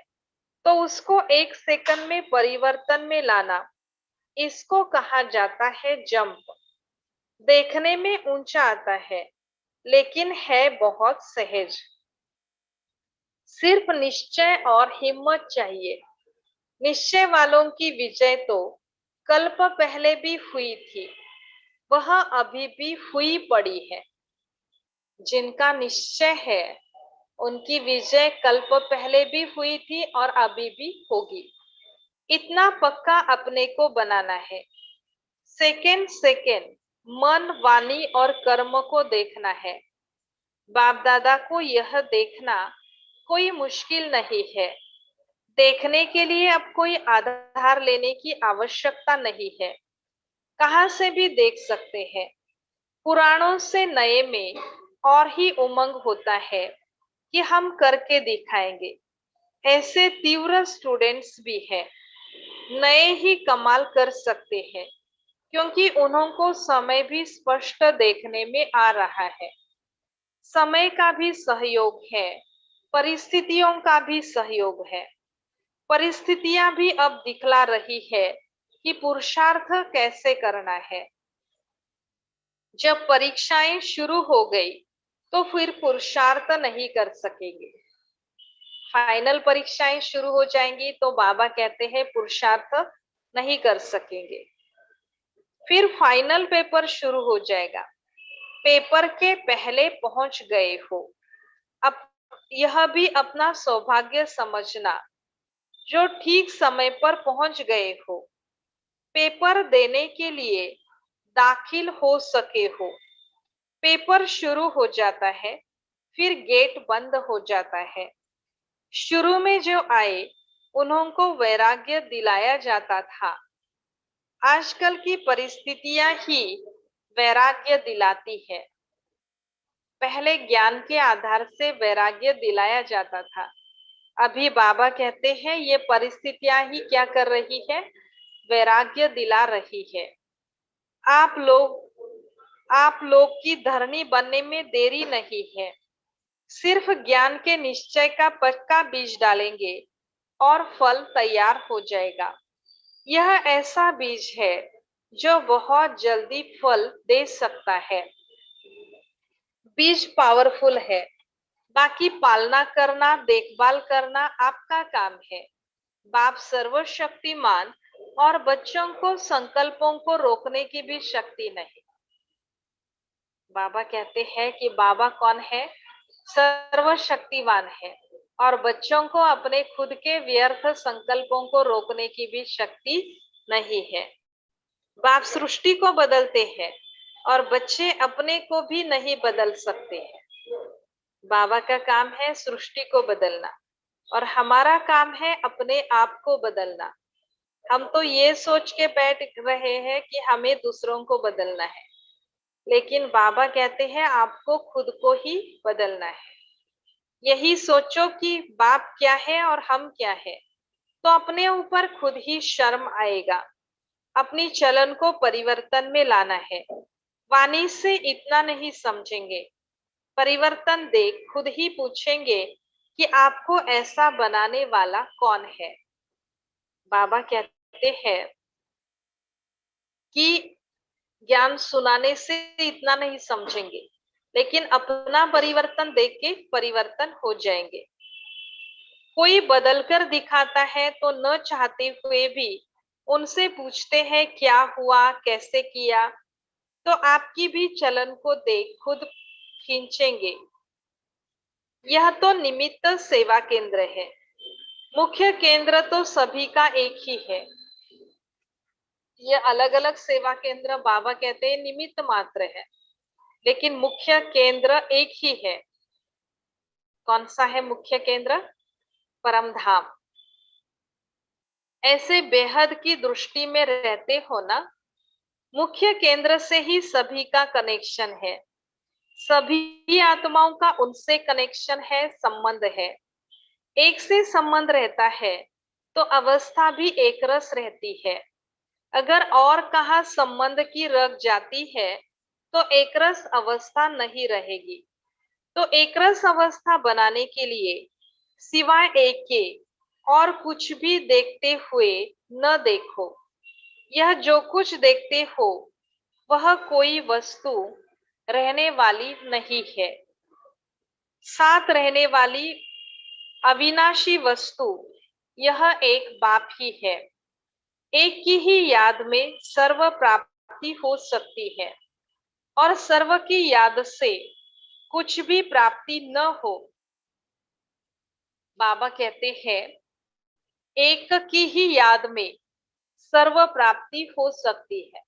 B: तो उसको 1 सेकंड में परिवर्तन में लाना, इसको कहा जाता है जंप। देखने में ऊंचा आता है लेकिन है बहुत सहज। सिर्फ निश्चय और हिम्मत चाहिए। निश्चय वालों की विजय तो कल्प पहले भी हुई थी, वह अभी भी हुई पड़ी है। जिनका निश्चय है उनकी विजय कल्प पहले भी हुई थी और अभी भी होगी। इतना पक्का अपने को बनाना है। सेकंड सेकंड मन, वाणी और कर्म को देखना है। बाप दादा को यह देखना कोई मुश्किल नहीं है। देखने के लिए अब कोई आधार लेने की आवश्यकता नहीं है, कहां से भी देख सकते हैं। पुराणों से नए में और ही उमंग होता है कि हम करके दिखाएंगे। ऐसे तीव्र स्टूडेंट्स भी हैं, नए ही कमाल कर सकते हैं, क्योंकि उनको समय भी स्पष्ट देखने में आ रहा है। समय का भी सहयोग है, परिस्थितियों का भी सहयोग है। परिस्थितियां भी अब दिखला रही है कि पुरुषार्थ कैसे करना है। जब परीक्षाएं शुरू हो गई तो फिर पुरुषार्थ नहीं कर सकेंगे। फाइनल परीक्षाएं शुरू हो जाएंगी तो बाबा कहते हैं पुरुषार्थ नहीं कर सकेंगे। फिर फाइनल पेपर शुरू हो जाएगा, पेपर के पहले पहुंच गए हो। अब यह भी अपना सौभाग्य समझना जो ठीक समय पर पहुंच गए हो, पेपर देने के लिए दाखिल हो सके हो। पेपर शुरू हो जाता है, फिर गेट बंद हो जाता है। शुरू में जो आए उनको वैराग्य दिलाया जाता था, आजकल की परिस्थितियां ही वैराग्य दिलाती है। पहले ज्ञान के आधार से वैराग्य दिलाया जाता था, अभी बाबा कहते हैं ये परिस्थितियां ही क्या कर रही है, वैराग्य दिला रही है। आप लोग की धरनी बनने में देरी नहीं है। सिर्फ ज्ञान के निश्चय का पक्का बीज डालेंगे और फल तैयार हो जाएगा। यह ऐसा बीज है जो बहुत जल्दी फल दे सकता है। बीज पावरफुल है, बाकी पालना करना, देखभाल करना आपका काम है। बाप सर्वशक्तिमान और बच्चों को संकल्पों को रोकने की भी शक्ति नहीं। बाबा कहते हैं कि बाबा कौन है, सर्वशक्तिमान है और बच्चों को अपने खुद के व्यर्थ संकल्पों को रोकने की भी शक्ति नहीं है। बाप सृष्टि को बदलते हैं और बच्चे अपने को भी नहीं बदल सकते हैं। बाबा का काम है सृष्टि को बदलना और हमारा काम है अपने आप को बदलना। हम तो ये सोच के बैठ रहे हैं कि हमें दूसरों को बदलना है, लेकिन बाबा कहते हैं आपको खुद को ही बदलना है। यही सोचो कि बाप क्या है और हम क्या है, तो अपने ऊपर खुद ही शर्म आएगा। अपनी चलन को परिवर्तन में लाना है, वाणी से इतना नहीं समझेंगे। परिवर्तन देख खुद ही पूछेंगे कि आपको ऐसा बनाने वाला कौन है। बाबा कहते हैं कि ज्ञान सुनाने से इतना नहीं समझेंगे, लेकिन अपना परिवर्तन देख के परिवर्तन हो जाएंगे। कोई बदलकर दिखाता है तो न चाहते हुए भी उनसे पूछते हैं क्या हुआ, कैसे किया, तो आपकी भी चलन को देख खुद खींचेंगे। यह तो निमित्त सेवा केंद्र है, मुख्य केंद्र तो सभी का एक ही है। ये अलग अलग सेवा केंद्र बाबा कहते हैं निमित्त मात्र है, लेकिन मुख्य केंद्र एक ही है। कौन सा है मुख्य केंद्र? परम धाम। ऐसे बेहद की दृष्टि में रहते हो ना, मुख्य केंद्र से ही सभी का कनेक्शन है, सभी आत्माओं का उनसे कनेक्शन है, संबंध है। एक से संबंध रहता है तो अवस्था भी एक रस रहती है। अगर और कहा संबंध की रख जाती है तो एक रस अवस्था नहीं रहेगी। तो एक रस अवस्था बनाने के लिए सिवाय एक के और कुछ भी देखते हुए न देखो। यह जो कुछ देखते हो वह कोई वस्तु रहने वाली नहीं है, साथ रहने वाली अविनाशी वस्तु यह एक बाप ही है। एक की ही याद में सर्व प्राप्ति हो सकती है और सर्व की याद से कुछ भी प्राप्ति न हो। बाबा कहते हैं एक की ही याद में सर्व प्राप्ति हो सकती है।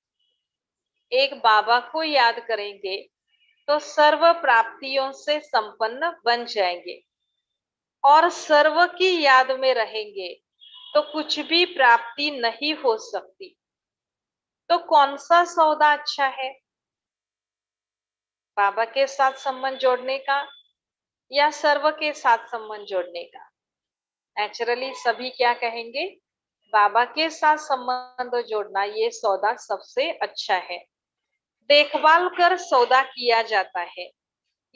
B: एक बाबा को याद करेंगे तो सर्व प्राप्तियों से संपन्न बन जाएंगे, और सर्व की याद में रहेंगे तो कुछ भी प्राप्ति नहीं हो सकती। तो कौन सा सौदा अच्छा है, बाबा के साथ संबंध जोड़ने का या सर्व के साथ संबंध जोड़ने का? नेचुरली सभी क्या कहेंगे, बाबा के साथ संबंध जोड़ना ये सौदा सबसे अच्छा है। देखभाल कर सौदा किया जाता है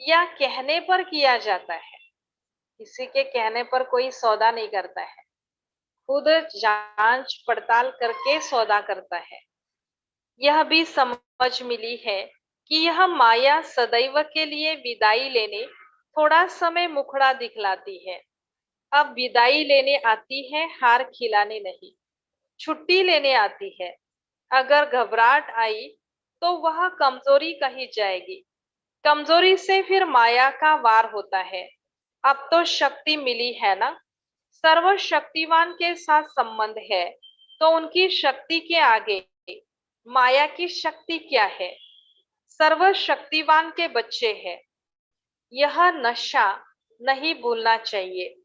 B: या कहने पर किया जाता है? किसी के कहने पर कोई सौदा नहीं करता है, खुद जांच पड़ताल करके सौदा करता है। यह भी समझ मिली है कि यह माया सदैव के लिए विदाई लेने थोड़ा समय मुखड़ा दिखलाती है। अब विदाई लेने आती है, हार खिलाने नहीं। छुट्टी लेने आती है। अगर घबराहट आई तो वह कमजोरी कही जाएगी। कमजोरी से फिर माया का वार होता है। अब तो शक्ति मिली है ना, सर्वशक्तिवान के साथ संबंध है, तो उनकी शक्ति के आगे माया की शक्ति क्या है? सर्वशक्तिवान के बच्चे हैं। यह नशा नहीं भूलना चाहिए।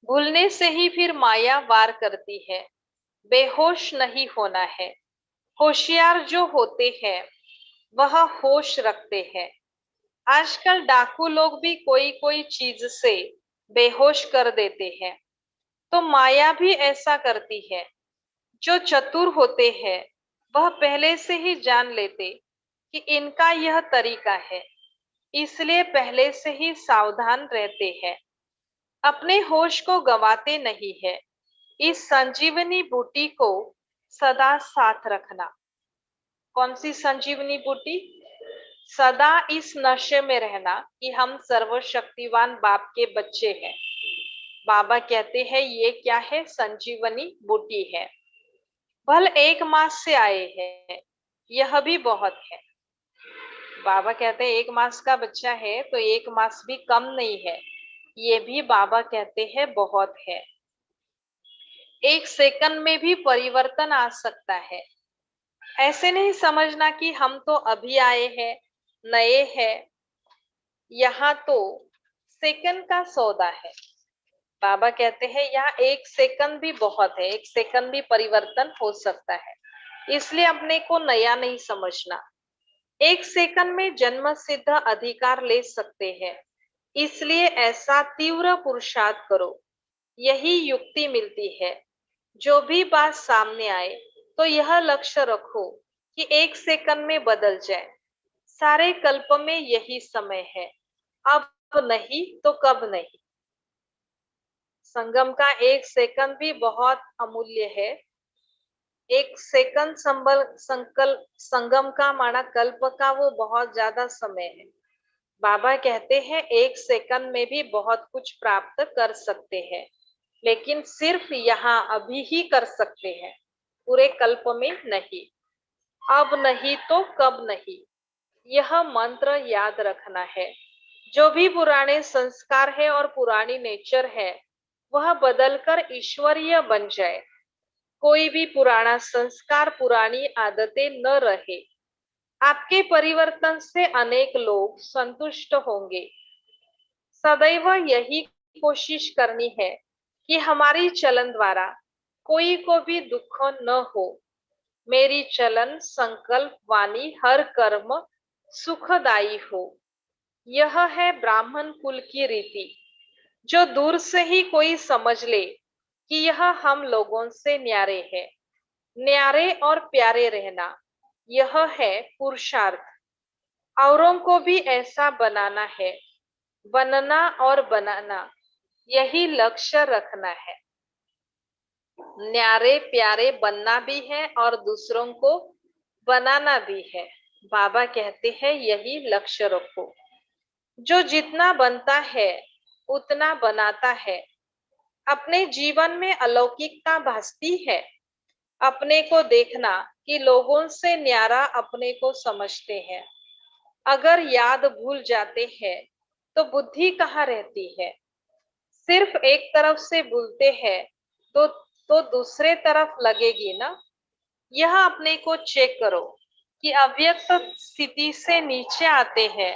B: भूलने से ही फिर माया वार करती है। बेहोश नहीं होना है। होशियार जो होते हैं वह होश रखते हैं। आजकल डाकू लोग भी कोई कोई चीज से बेहोश कर देते हैं, तो माया भी ऐसा करती है। जो चतुर होते हैं वह पहले से ही जान लेते कि इनका यह तरीका है, इसलिए पहले से ही सावधान रहते हैं। अपने होश को गंवाते नहीं है। इस संजीवनी बूटी को सदा साथ रखना। कौन सी संजीवनी बूटी? सदा इस नशे में रहना कि हम सर्वशक्तिवान बाप के बच्चे हैं। बाबा कहते हैं ये क्या है? संजीवनी बूटी है। भल 1 मास से आए हैं, यह भी बहुत है। बाबा कहते हैं 1 मास का बच्चा है तो 1 मास भी कम नहीं है, ये भी बाबा कहते हैं बहुत है। 1 सेकंड में भी परिवर्तन आ सकता है। ऐसे नहीं समझना कि हम तो अभी आए हैं, नए हैं। यहाँ तो सेकंड का सौदा है। बाबा कहते हैं यहाँ 1 सेकंड भी बहुत है, 1 सेकंड भी परिवर्तन हो सकता है, इसलिए अपने को नया नहीं समझना। 1 सेकंड में जन्म सिद्ध अधिकार ले सकते हैं, इसलिए ऐसा तीव्र पुरुषार्थ करो, यही युक्ति मिलती है। जो भी बात सामने आए तो यह लक्ष्य रखो कि 1 सेकंड में बदल जाए। सारे कल्प में यही समय है, अब नहीं तो कब नहीं। संगम का 1 सेकंड भी बहुत अमूल्य है। 1 सेकंड संगम का माना कल्प का वो बहुत ज्यादा समय है। बाबा कहते हैं 1 सेकंड में भी बहुत कुछ प्राप्त कर सकते हैं, लेकिन सिर्फ यहाँ अभी ही कर सकते हैं, पूरे कल्प में नहीं। अब नहीं तो कब नहीं, यह मंत्र याद रखना है। जो भी पुराने संस्कार है और पुरानी नेचर है वह बदलकर ईश्वरीय बन जाए। कोई भी पुराना संस्कार, पुरानी आदतें न रहे। आपके परिवर्तन से अनेक लोग संतुष्ट होंगे। सदैव यही कोशिश करनी है कि हमारी चलन द्वारा कोई को भी दुख न हो। मेरी चलन, संकल्प, वाणी, हर कर्म सुखदायी हो। यह है ब्राह्मण कुल की रीति। जो दूर से ही कोई समझ ले कि यह हम लोगों से न्यारे है। न्यारे और प्यारे रहना, यह है पुरुषार्थ। औरों को भी ऐसा बनाना है। बनना और बनाना, यही लक्ष्य रखना है। न्यारे प्यारे बनना भी है और दूसरों को बनाना भी है। बाबा कहते हैं यही लक्ष्य रखो। जो जितना बनता है उतना बनाता है। अपने जीवन में अलौकिकता भासती है। अपने को देखना कि लोगों से न्यारा अपने को समझते हैं। अगर याद भूल जाते हैं तो बुद्धि कहाँ रहती है? सिर्फ एक तरफ से भूलते हैं तो दूसरे तरफ लगेगी ना। यह अपने को चेक करो। कि अव्यक्त स्थिति से नीचे आते हैं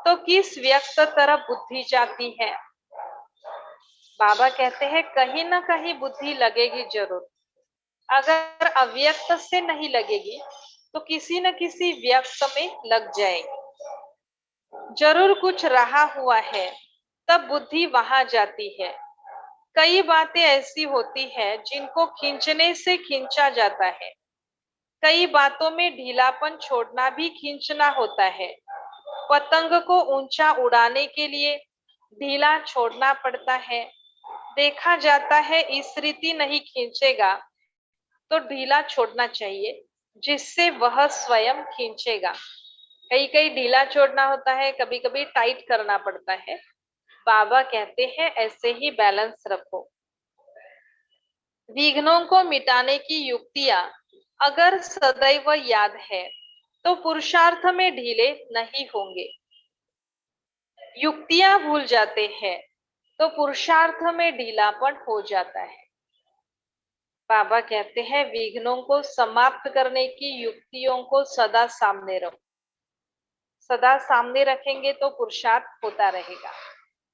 B: तो किस व्यक्त तरफ बुद्धि जाती है? बाबा कहते हैं कहीं ना कहीं बुद्धि लगेगी जरूर। अगर अव्यक्त से नहीं लगेगी तो किसी न किसी व्यक्त में लग जाएगी। जरूर कुछ रहा हुआ है तब बुद्धि वहां जाती है। कई बातें ऐसी होती है जिनको खींचने से खींचा जाता है। कई बातों में ढीलापन छोड़ना भी खींचना होता है। पतंग को ऊंचा उड़ाने के लिए ढीला छोड़ना पड़ता है। देखा जाता है इस रीति नहीं खींचेगा तो ढीला छोड़ना चाहिए जिससे वह स्वयं खींचेगा। कई कई ढीला छोड़ना होता है, कभी कभी टाइट करना पड़ता है। बाबा कहते हैं ऐसे ही बैलेंस रखो। विघ्नों को मिटाने की युक्तियां अगर सदैव याद है तो पुरुषार्थ में ढीले नहीं होंगे। युक्तियां भूल जाते हैं तो पुरुषार्थ में ढीलापन हो जाता है। बाबा कहते हैं विघ्नों को समाप्त करने की युक्तियों को सदा सामने रखो। सदा सामने रखेंगे तो पुरुषार्थ होता रहेगा।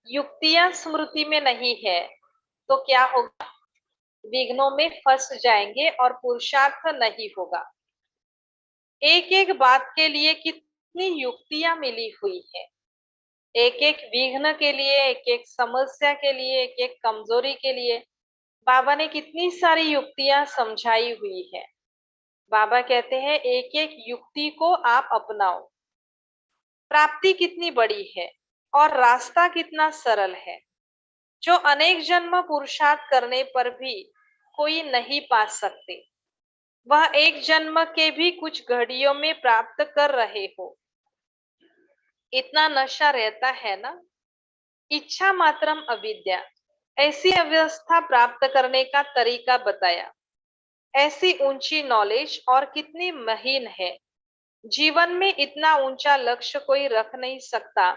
B: युक्तियां स्मृति में नहीं है तो क्या होगा? विघ्नों में फंस जाएंगे और पुरुषार्थ नहीं होगा। एक एक बात के लिए कितनी युक्तियां मिली हुई है। एक एक विघ्न के लिए, एक एक समस्या के लिए, एक एक कमजोरी के लिए बाबा ने कितनी सारी युक्तियां समझाई हुई है। बाबा कहते हैं एक एक युक्ति को आप अपनाओ। प्राप्ति कितनी बड़ी है और रास्ता कितना सरल है, जो अनेक जन्म पुरुषार्थ करने पर भी कोई नहीं पा सकते। वह एक जन्म के भी कुछ घड़ियों में प्राप्त कर रहे हो। इतना नशा रहता है ना। इच्छा मात्रम अविद्या, ऐसी अवस्था प्राप्त करने का तरीका बताया। ऐसी ऊंची नॉलेज और कितनी महीन है। जीवन में इतना ऊंचा लक्ष्य कोई रख नहीं सकता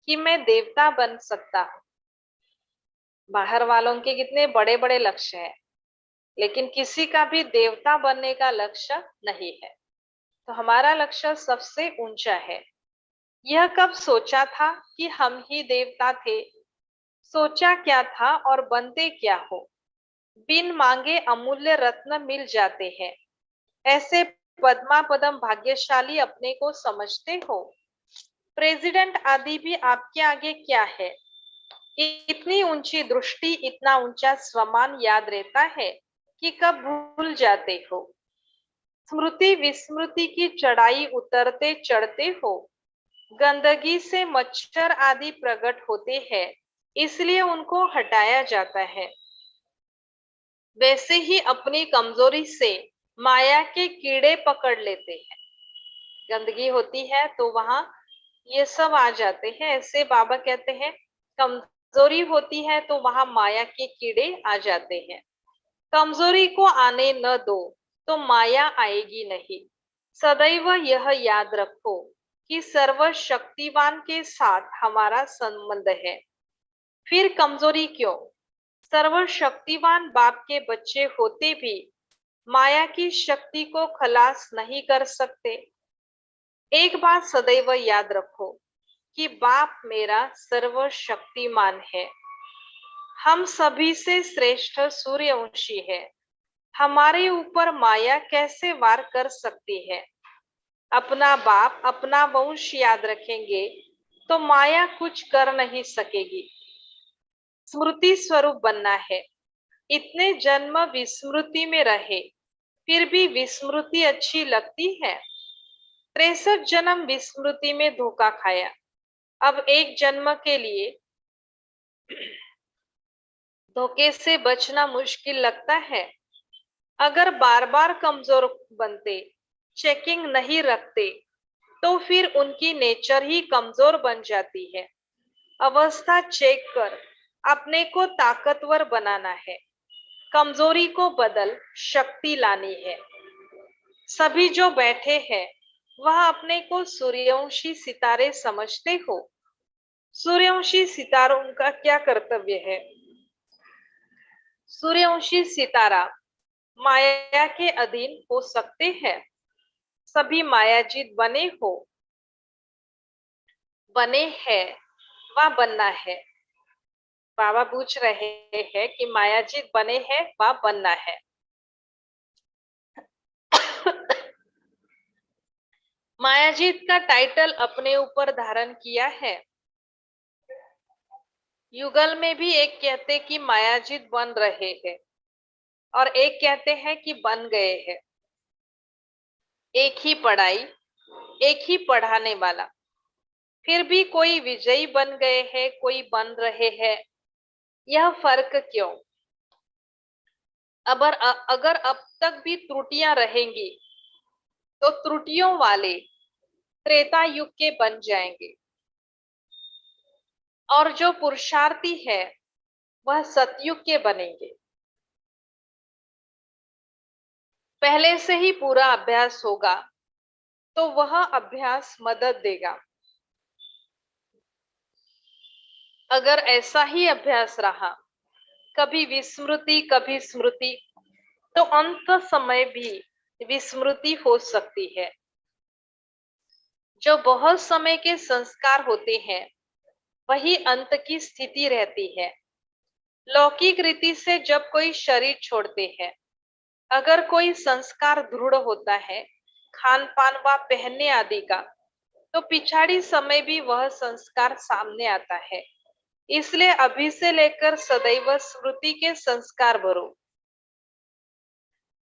B: कि मैं देवता बन सकता हूं। बाहर वालों के कितने बड़े बड़े लक्ष्य हैं, लेकिन किसी का भी देवता बनने का लक्ष्य नहीं है। तो हमारा लक्ष्य सबसे ऊंचा है। यह कब सोचा था कि हम ही देवता थे? सोचा क्या था और बनते क्या हो? बिन मांगे अमूल्य रत्न मिल जाते हैं। ऐसे पद्मा पदम भाग्यशाली अपने को समझते हो? प्रेसिडेंट आदि भी आपके आगे क्या है? इतनी ऊंची दृष्टि, इतना ऊंचा स्वमान याद रहता है कि कब भूल जाते हो? स्मृति विस्मृति की चढ़ाई उतरते चढ़ते हो। गंदगी से मच्छर आदि प्रकट होते हैं, इसलिए उनको हटाया जाता है। वैसे ही अपनी कमजोरी से माया के कीड़े पकड़ लेते हैं। गंदगी होती है तो वहां ये सब आ जाते हैं। ऐसे बाबा कहते हैं कमजोरी होती है तो वहां माया के कीड़े आ जाते हैं। कमजोरी को आने न दो तो माया आएगी नहीं। सदैव यह याद रखो कि सर्वशक्तिवान के साथ हमारा संबंध है। फिर कमजोरी क्यों? सर्वशक्तिवान बाप के बच्चे होते भी माया की शक्ति को खलास नहीं कर सकते। एक बात सदैव याद रखो कि बाप मेरा सर्वशक्तिमान है। हम सभी से श्रेष्ठ सूर्यवंशी है। हमारे ऊपर माया कैसे वार कर सकती है? अपना बाप, अपना वंश याद रखेंगे तो माया कुछ कर नहीं सकेगी। स्मृति स्वरूप बनना है। इतने जन्म विस्मृति में रहे फिर भी विस्मृति अच्छी लगती है। 63 जन्म विस्मृति में धोखा खाया। अब एक जन्म के लिए धोखे से बचना मुश्किल लगता है। अगर बार बार कमजोर बनते, चेकिंग नहीं रखते, तो फिर उनकी नेचर ही कमजोर बन जाती है। अवस्था चेक कर अपने को ताकतवर बनाना है। कमजोरी को बदल शक्ति लानी है। सभी जो बैठे हैं वह अपने को सूर्यवंशी सितारे समझते हो। सूर्यवंशी सितारों का क्या कर्तव्य है? सूर्यवंशी सितारा माया के अधीन हो सकते हैं? सभी मायाजीत बने हैं व बनना है। बाबा पूछ रहे हैं कि मायाजीत बने हैं व बनना है। मायाजीत का टाइटल अपने ऊपर धारण किया है। युगल में भी एक कहते कि मायाजीत बन रहे हैं और एक कहते हैं कि बन गए हैं। एक ही पढ़ाई, एक ही पढ़ाने वाला, फिर भी कोई विजयी बन गए हैं, कोई बन रहे हैं। यह फर्क क्यों? अगर अब तक भी त्रुटियां रहेंगी तो त्रुटियों वाले त्रेता युग के बन जाएंगे और जो पुरुषार्थी है वह सतयुग के बनेंगे। पहले से ही पूरा अभ्यास होगा तो वह अभ्यास मदद देगा। अगर ऐसा ही अभ्यास रहा, कभी विस्मृति कभी स्मृति, तो अंत समय भी विस्मृति हो सकती है। जो बहुत समय के संस्कार होते हैं वही अंत की स्थिति रहती है। लौकिक रीति से जब कोई शरीर छोड़ते हैं, अगर कोई संस्कार दृढ़ होता है खान पान व पहनने आदि का, तो पिछाड़ी समय भी वह संस्कार सामने आता है। इसलिए अभी से लेकर सदैव स्मृति के संस्कार भरो,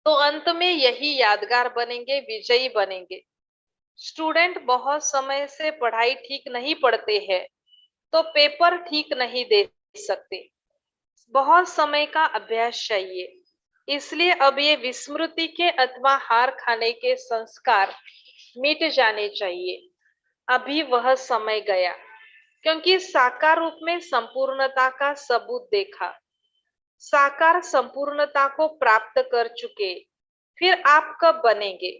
B: तो अंत में यही यादगार बनेंगे, विजयी बनेंगे। स्टूडेंट बहुत समय से पढ़ाई ठीक नहीं पढ़ते हैं तो पेपर ठीक नहीं दे सकते। बहुत समय का अभ्यास चाहिए। इसलिए अब ये विस्मृति के अथवा हार खाने के संस्कार मिट जाने चाहिए। अभी वह समय गया, क्योंकि साकार रूप में संपूर्णता का सबूत देखा। साकार संपूर्णता को प्राप्त कर चुके, फिर आप कब बनेंगे?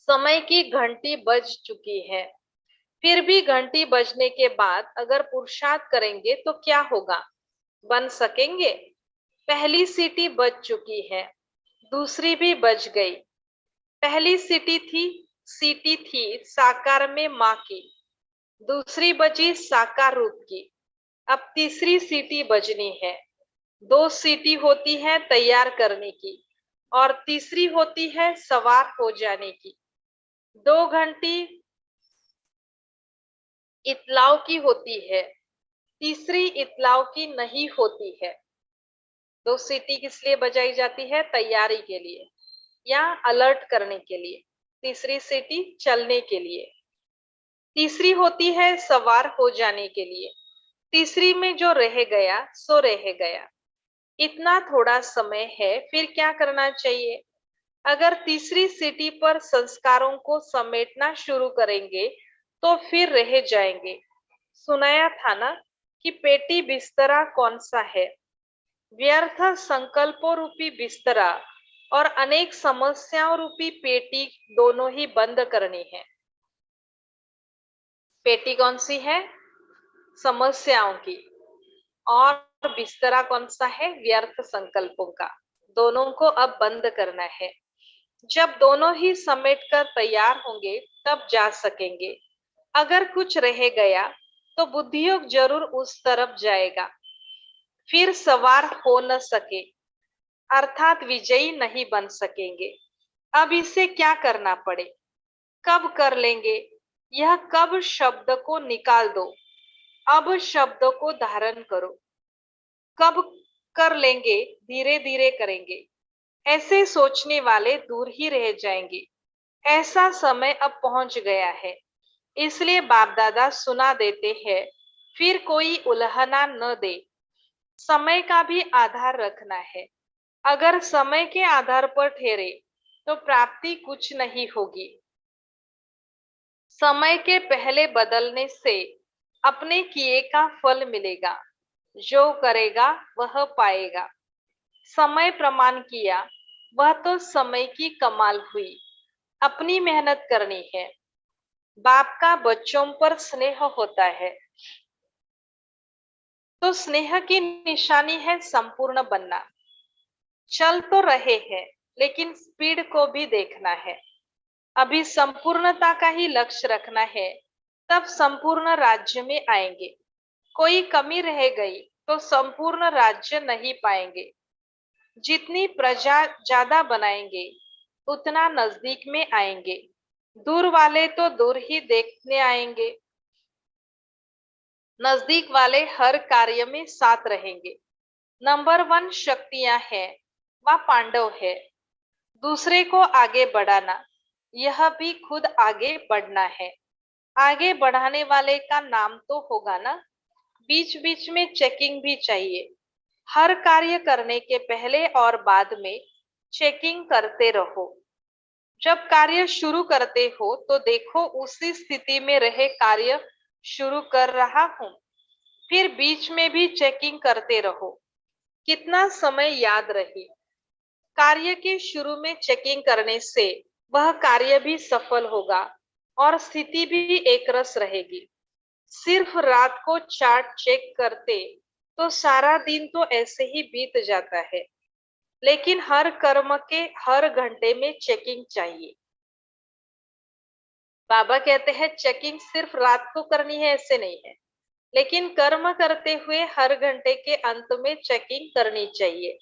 B: समय की घंटी बज चुकी है। फिर भी घंटी बजने के बाद अगर पुरुषार्थ करेंगे तो क्या होगा? बन सकेंगे? पहली सीटी बज चुकी है, दूसरी भी बज गई। पहली सीटी थी साकार में माँ की, दूसरी बजी साकार रूप की, अब तीसरी सीटी बजनी है। 2 सीटी होती है तैयार करने की और तीसरी होती है सवार हो जाने की। 2 घंटी इतलाव की होती है, तीसरी इतलाव की नहीं होती है। 2 सीटी किस लिए बजाई जाती है? तैयारी के लिए या अलर्ट करने के लिए। तीसरी सीटी चलने के लिए। तीसरी होती है सवार हो जाने के लिए। तीसरी में जो रह गया सो रह गया। इतना थोड़ा समय है, फिर क्या करना चाहिए? अगर तीसरी सीटी पर संस्कारों को समेटना शुरू करेंगे तो फिर रह जाएंगे। सुनाया था ना कि पेटी बिस्तरा कौन सा है? व्यर्थ संकल्पों रूपी बिस्तरा और अनेक समस्याओं रूपी पेटी दोनों ही बंद करनी है। पेटी कौन सी है? समस्याओं की। और बिस्तरा कौन सा है? व्यर्थ संकल्पों का। दोनों को अब बंद करना है। जब दोनों ही समेटकर तैयार होंगे तब जा सकेंगे। अगर कुछ रह गया तो बुद्धियोग जरूर उस तरफ जाएगा, फिर सवार हो न सके, अर्थात विजयी नहीं बन सकेंगे। अब इसे क्या करना पड़े? कब कर लेंगे? यह कब शब्द को निकाल दो, अब शब्द को धारण करो। कब कर लेंगे? धीरे धीरे करेंगे। ऐसे सोचने वाले दूर ही रह जाएंगे। ऐसा समय अब पहुंच गया है, इसलिए बाप दादा सुना देते हैं, फिर कोई उल्हना न दे। समय का भी आधार रखना है। अगर समय के आधार पर ठहरे तो प्राप्ति कुछ नहीं होगी। समय के पहले बदलने से अपने किए का फल मिलेगा। जो करेगा वह पाएगा। समय प्रमाण किया, वह तो समय की कमाल हुई। अपनी मेहनत करनी है। बाप का बच्चों पर स्नेह होता है, तो स्नेह की निशानी है संपूर्ण बनना। चल तो रहे हैं, लेकिन स्पीड को भी देखना है। अभी संपूर्णता का ही लक्ष्य रखना है, तब संपूर्ण राज्य में आएंगे। कोई कमी रह गई तो संपूर्ण राज्य नहीं पाएंगे। जितनी प्रजा ज्यादा बनाएंगे उतना नजदीक में आएंगे। दूर वाले तो दूर ही देखने आएंगे, नजदीक वाले हर कार्य में साथ रहेंगे। नंबर 1 शक्तियां है वह पांडव है। दूसरे को आगे बढ़ाना, यह भी खुद आगे बढ़ना है। आगे बढ़ाने वाले का नाम तो होगा ना। बीच बीच में चेकिंग भी चाहिए। हर कार्य करने के पहले और बाद में चेकिंग करते रहो। जब कार्य शुरू करते हो तो देखो उसी स्थिति में रहे कार्य शुरू कर रहा हूं। फिर बीच में भी चेकिंग करते रहो, कितना समय याद रही। कार्य के शुरू में चेकिंग करने से वह कार्य भी सफल होगा और स्थिति भी एक रस रहेगी। सिर्फ रात को चार्ट चेक करते तो सारा दिन तो ऐसे ही बीत जाता है, लेकिन हर कर्म के हर घंटे में चेकिंग चाहिए। बाबा कहते हैं चेकिंग सिर्फ रात को करनी है, ऐसे नहीं है, लेकिन कर्म करते हुए हर घंटे के अंत में चेकिंग करनी चाहिए।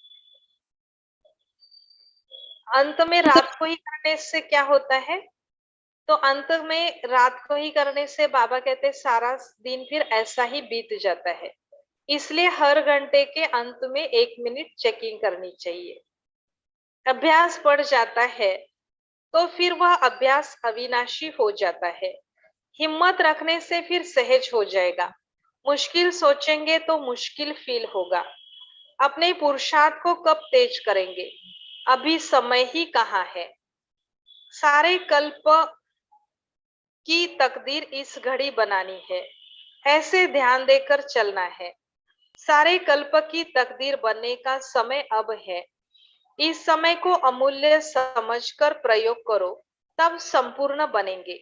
B: अंत में रात को ही करने से क्या होता है, तो अंत में रात को ही करने से बाबा कहते हैं सारा दिन फिर ऐसा ही बीत जाता है। इसलिए हर घंटे के अंत में 1 मिनट चेकिंग करनी चाहिए। अभ्यास बढ़ जाता है तो फिर वह अभ्यास अविनाशी हो जाता है। हिम्मत रखने से फिर सहज हो जाएगा। मुश्किल सोचेंगे तो मुश्किल फील होगा। अपने पुरुषार्थ को कब तेज करेंगे, अभी समय ही कहाँ है। सारे कल्प की तकदीर इस घड़ी बनानी है, ऐसे ध्यान देकर चलना है। सारे कल्प की तकदीर बनने का समय अब है। इस समय को अमूल्य समझकर प्रयोग करो, तब संपूर्ण बनेंगे।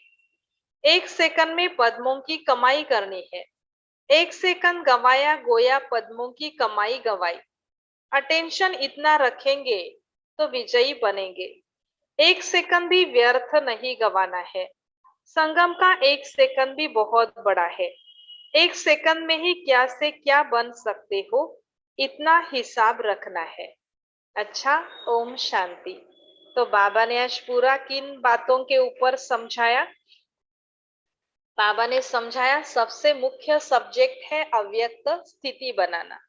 B: 1 सेकंड में पद्मों की कमाई करनी है। 1 सेकंड गवाया गोया पद्मों की कमाई गवाई। अटेंशन इतना रखेंगे तो विजयी बनेंगे। 1 सेकंड भी व्यर्थ नहीं गवाना है। संगम का 1 सेकंड भी बहुत बड़ा है। 1 सेकंड में ही क्या से क्या बन सकते हो, इतना हिसाब रखना है। अच्छा, ओम शांति। तो बाबा ने आज पूरा किन बातों के ऊपर समझाया? बाबा ने समझाया सबसे मुख्य सब्जेक्ट है अव्यक्त स्थिति बनाना।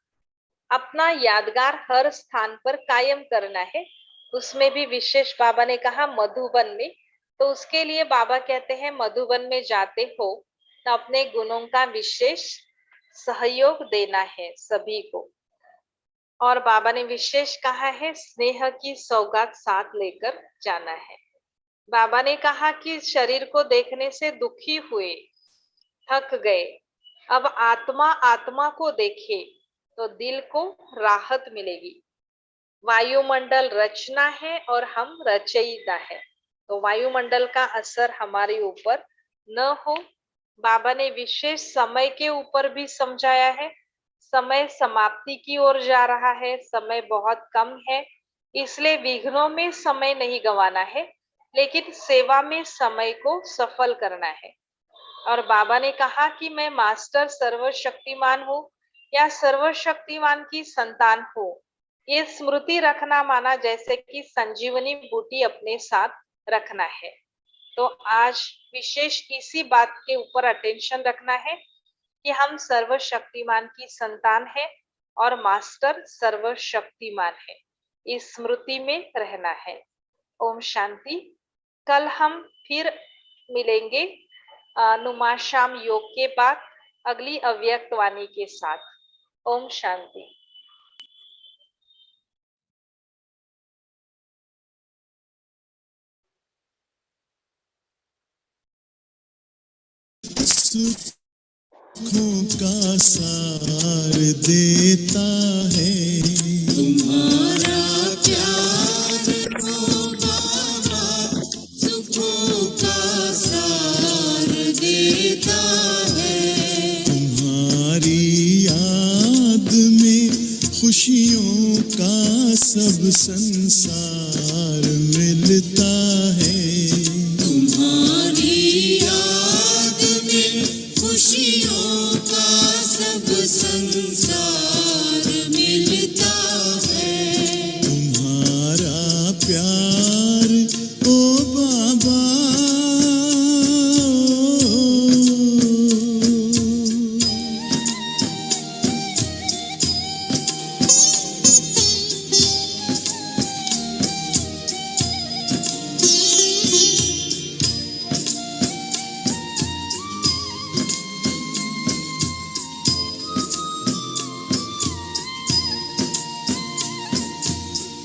B: अपना यादगार हर स्थान पर कायम करना है। उसमें भी विशेष बाबा ने कहा मधुबन में, तो उसके लिए बाबा कहते हैं मधुबन में जाते हो तो अपने गुणों का विशेष सहयोग देना है सभी को। और बाबा ने विशेष कहा है स्नेह की सौगात साथ लेकर जाना है। बाबा ने कहा कि शरीर को देखने से दुखी हुए, थक गए, अब आत्मा आत्मा को देखे तो दिल को राहत मिलेगी। वायुमंडल रचना है और हम रचयिता है, तो वायुमंडल का असर हमारे ऊपर न हो। बाबा ने विशेष समय के ऊपर भी समझाया है। समय समाप्ति की ओर जा रहा है, समय बहुत कम है, इसलिए विघ्नों में समय नहीं गंवाना है, लेकिन सेवा में समय को सफल करना है। और बाबा ने कहा कि मैं मास्टर सर्वशक्तिमान हूँ या सर्वशक्तिमान की संतान हूँ, ये स्मृति रखना माना जैसे कि संजीवनी बूटी अपने साथ रखना है। तो आज विशेष इसी बात के ऊपर अटेंशन रखना है कि हम सर्वशक्तिमान की संतान है और मास्टर सर्वशक्तिमान है, इस स्मृति में रहना है। ओम शांति। कल हम फिर मिलेंगे नुमाशाम योग के बाद अगली अव्यक्त वाणी के साथ। ओम शांति।
E: सुखों का सार देता है तुम्हारा प्यार हो बाबा, सुखों का सार देता है। तुम्हारी याद में खुशियों का सब संसार मिलता है। संसार मिलता है। तुम्हारा प्यार ओ बाबा,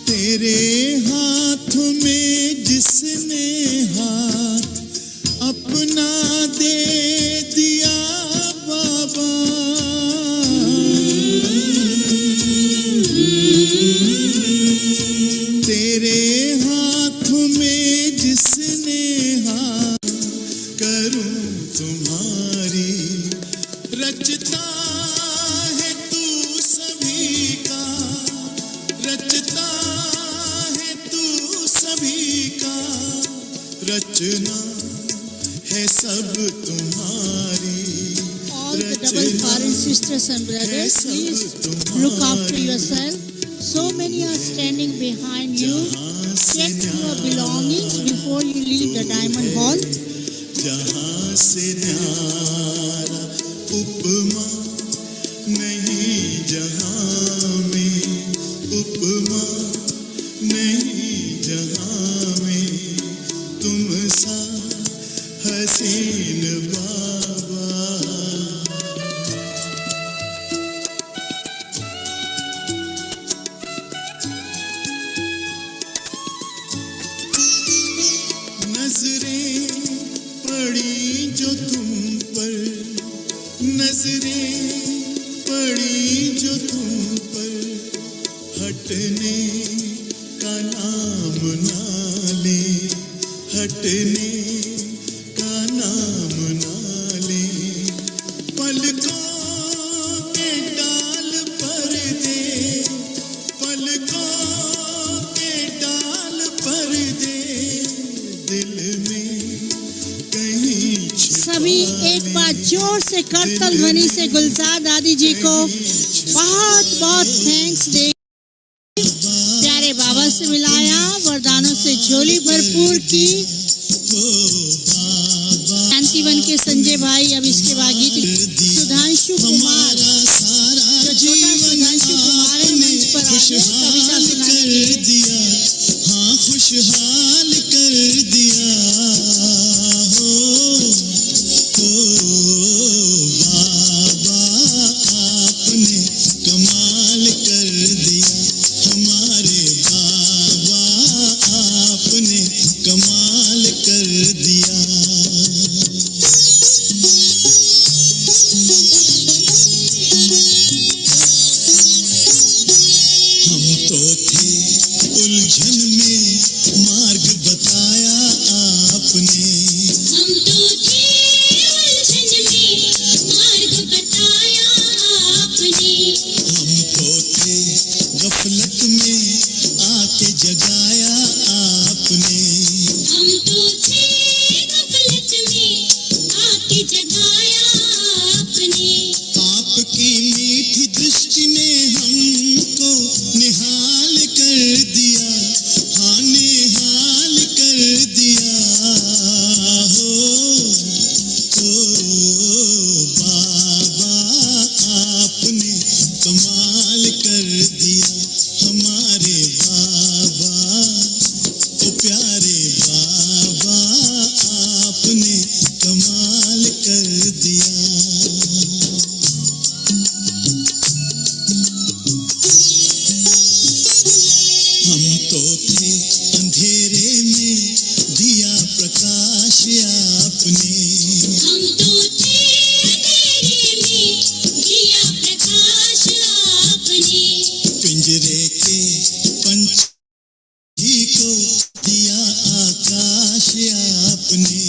E: तेरे हाथ में जिसने हाथ अपना दे दिया बाबा, तेरे हाथ में जिसने हाथ करूं तुम्हारी, रचता है तू सभी का, रचता है तू सभी का, रचना है सब तुम्हारी।
F: All the double foreign sisters and brothers, please look after yourself. So many are standing behind you. Check your belongings before you leave the diamond hall.
E: जहाँ से न्यारा उपमा नहीं, जहाँ में उपमा नहीं, जहाँ में तुम सा हसीन बाबा। नजरें पड़ी जो तुम पर, नजरें पड़ी जो तुम पर, हटने का नाम ना ले, हटने का नाम ना ले। पलकों के डाल पर दे, पलकों के डाल पर दे, दिल में कहीं
F: सभी एक बार जोर से करतल ध्वनि से गुलजार दादी जी को बहुत बहुत थैंक्स दे। प्यारे बाबा से मिलाया, वरदानों से झोली भरपूर की। शांतिवन के संजय भाई अब इसके बाद गीत सुधांशु कुमार, जो छोटा सुधांशु कुमार है, मंच पर आके कविता सुनाएंगे।
E: हाँ खुशहाल कर दिया हो बाबा, आपने कमाल कर दिया, हमारे बाबा आपने कमाल कर दिया। हम तो थे उलझन में, मार्ग बताया आपने,
C: हम तो थे उलझन में, मार्ग बताया आपने।
E: हम तो थे गफलत में, आके जगाया आपने,
C: हम तो थे गफलत में, आके जगाया आपने।
E: आपकी मीठी दृष्टि ने हमको निहाल कर दिया, हाँ निहाल कर दिया हो बाबा, आपने कमाल कर दिया, हमारे बाबा ओ प्यारे बाबा, आपने कमाल कर दिया। हम तो थे अंधेरे में, दिया प्रकाश आपने,
C: हम तो थे अंधेरे में, दिया प्रकाश आपने।
E: पिंजरे के पंछी को दिया आकाश आपने,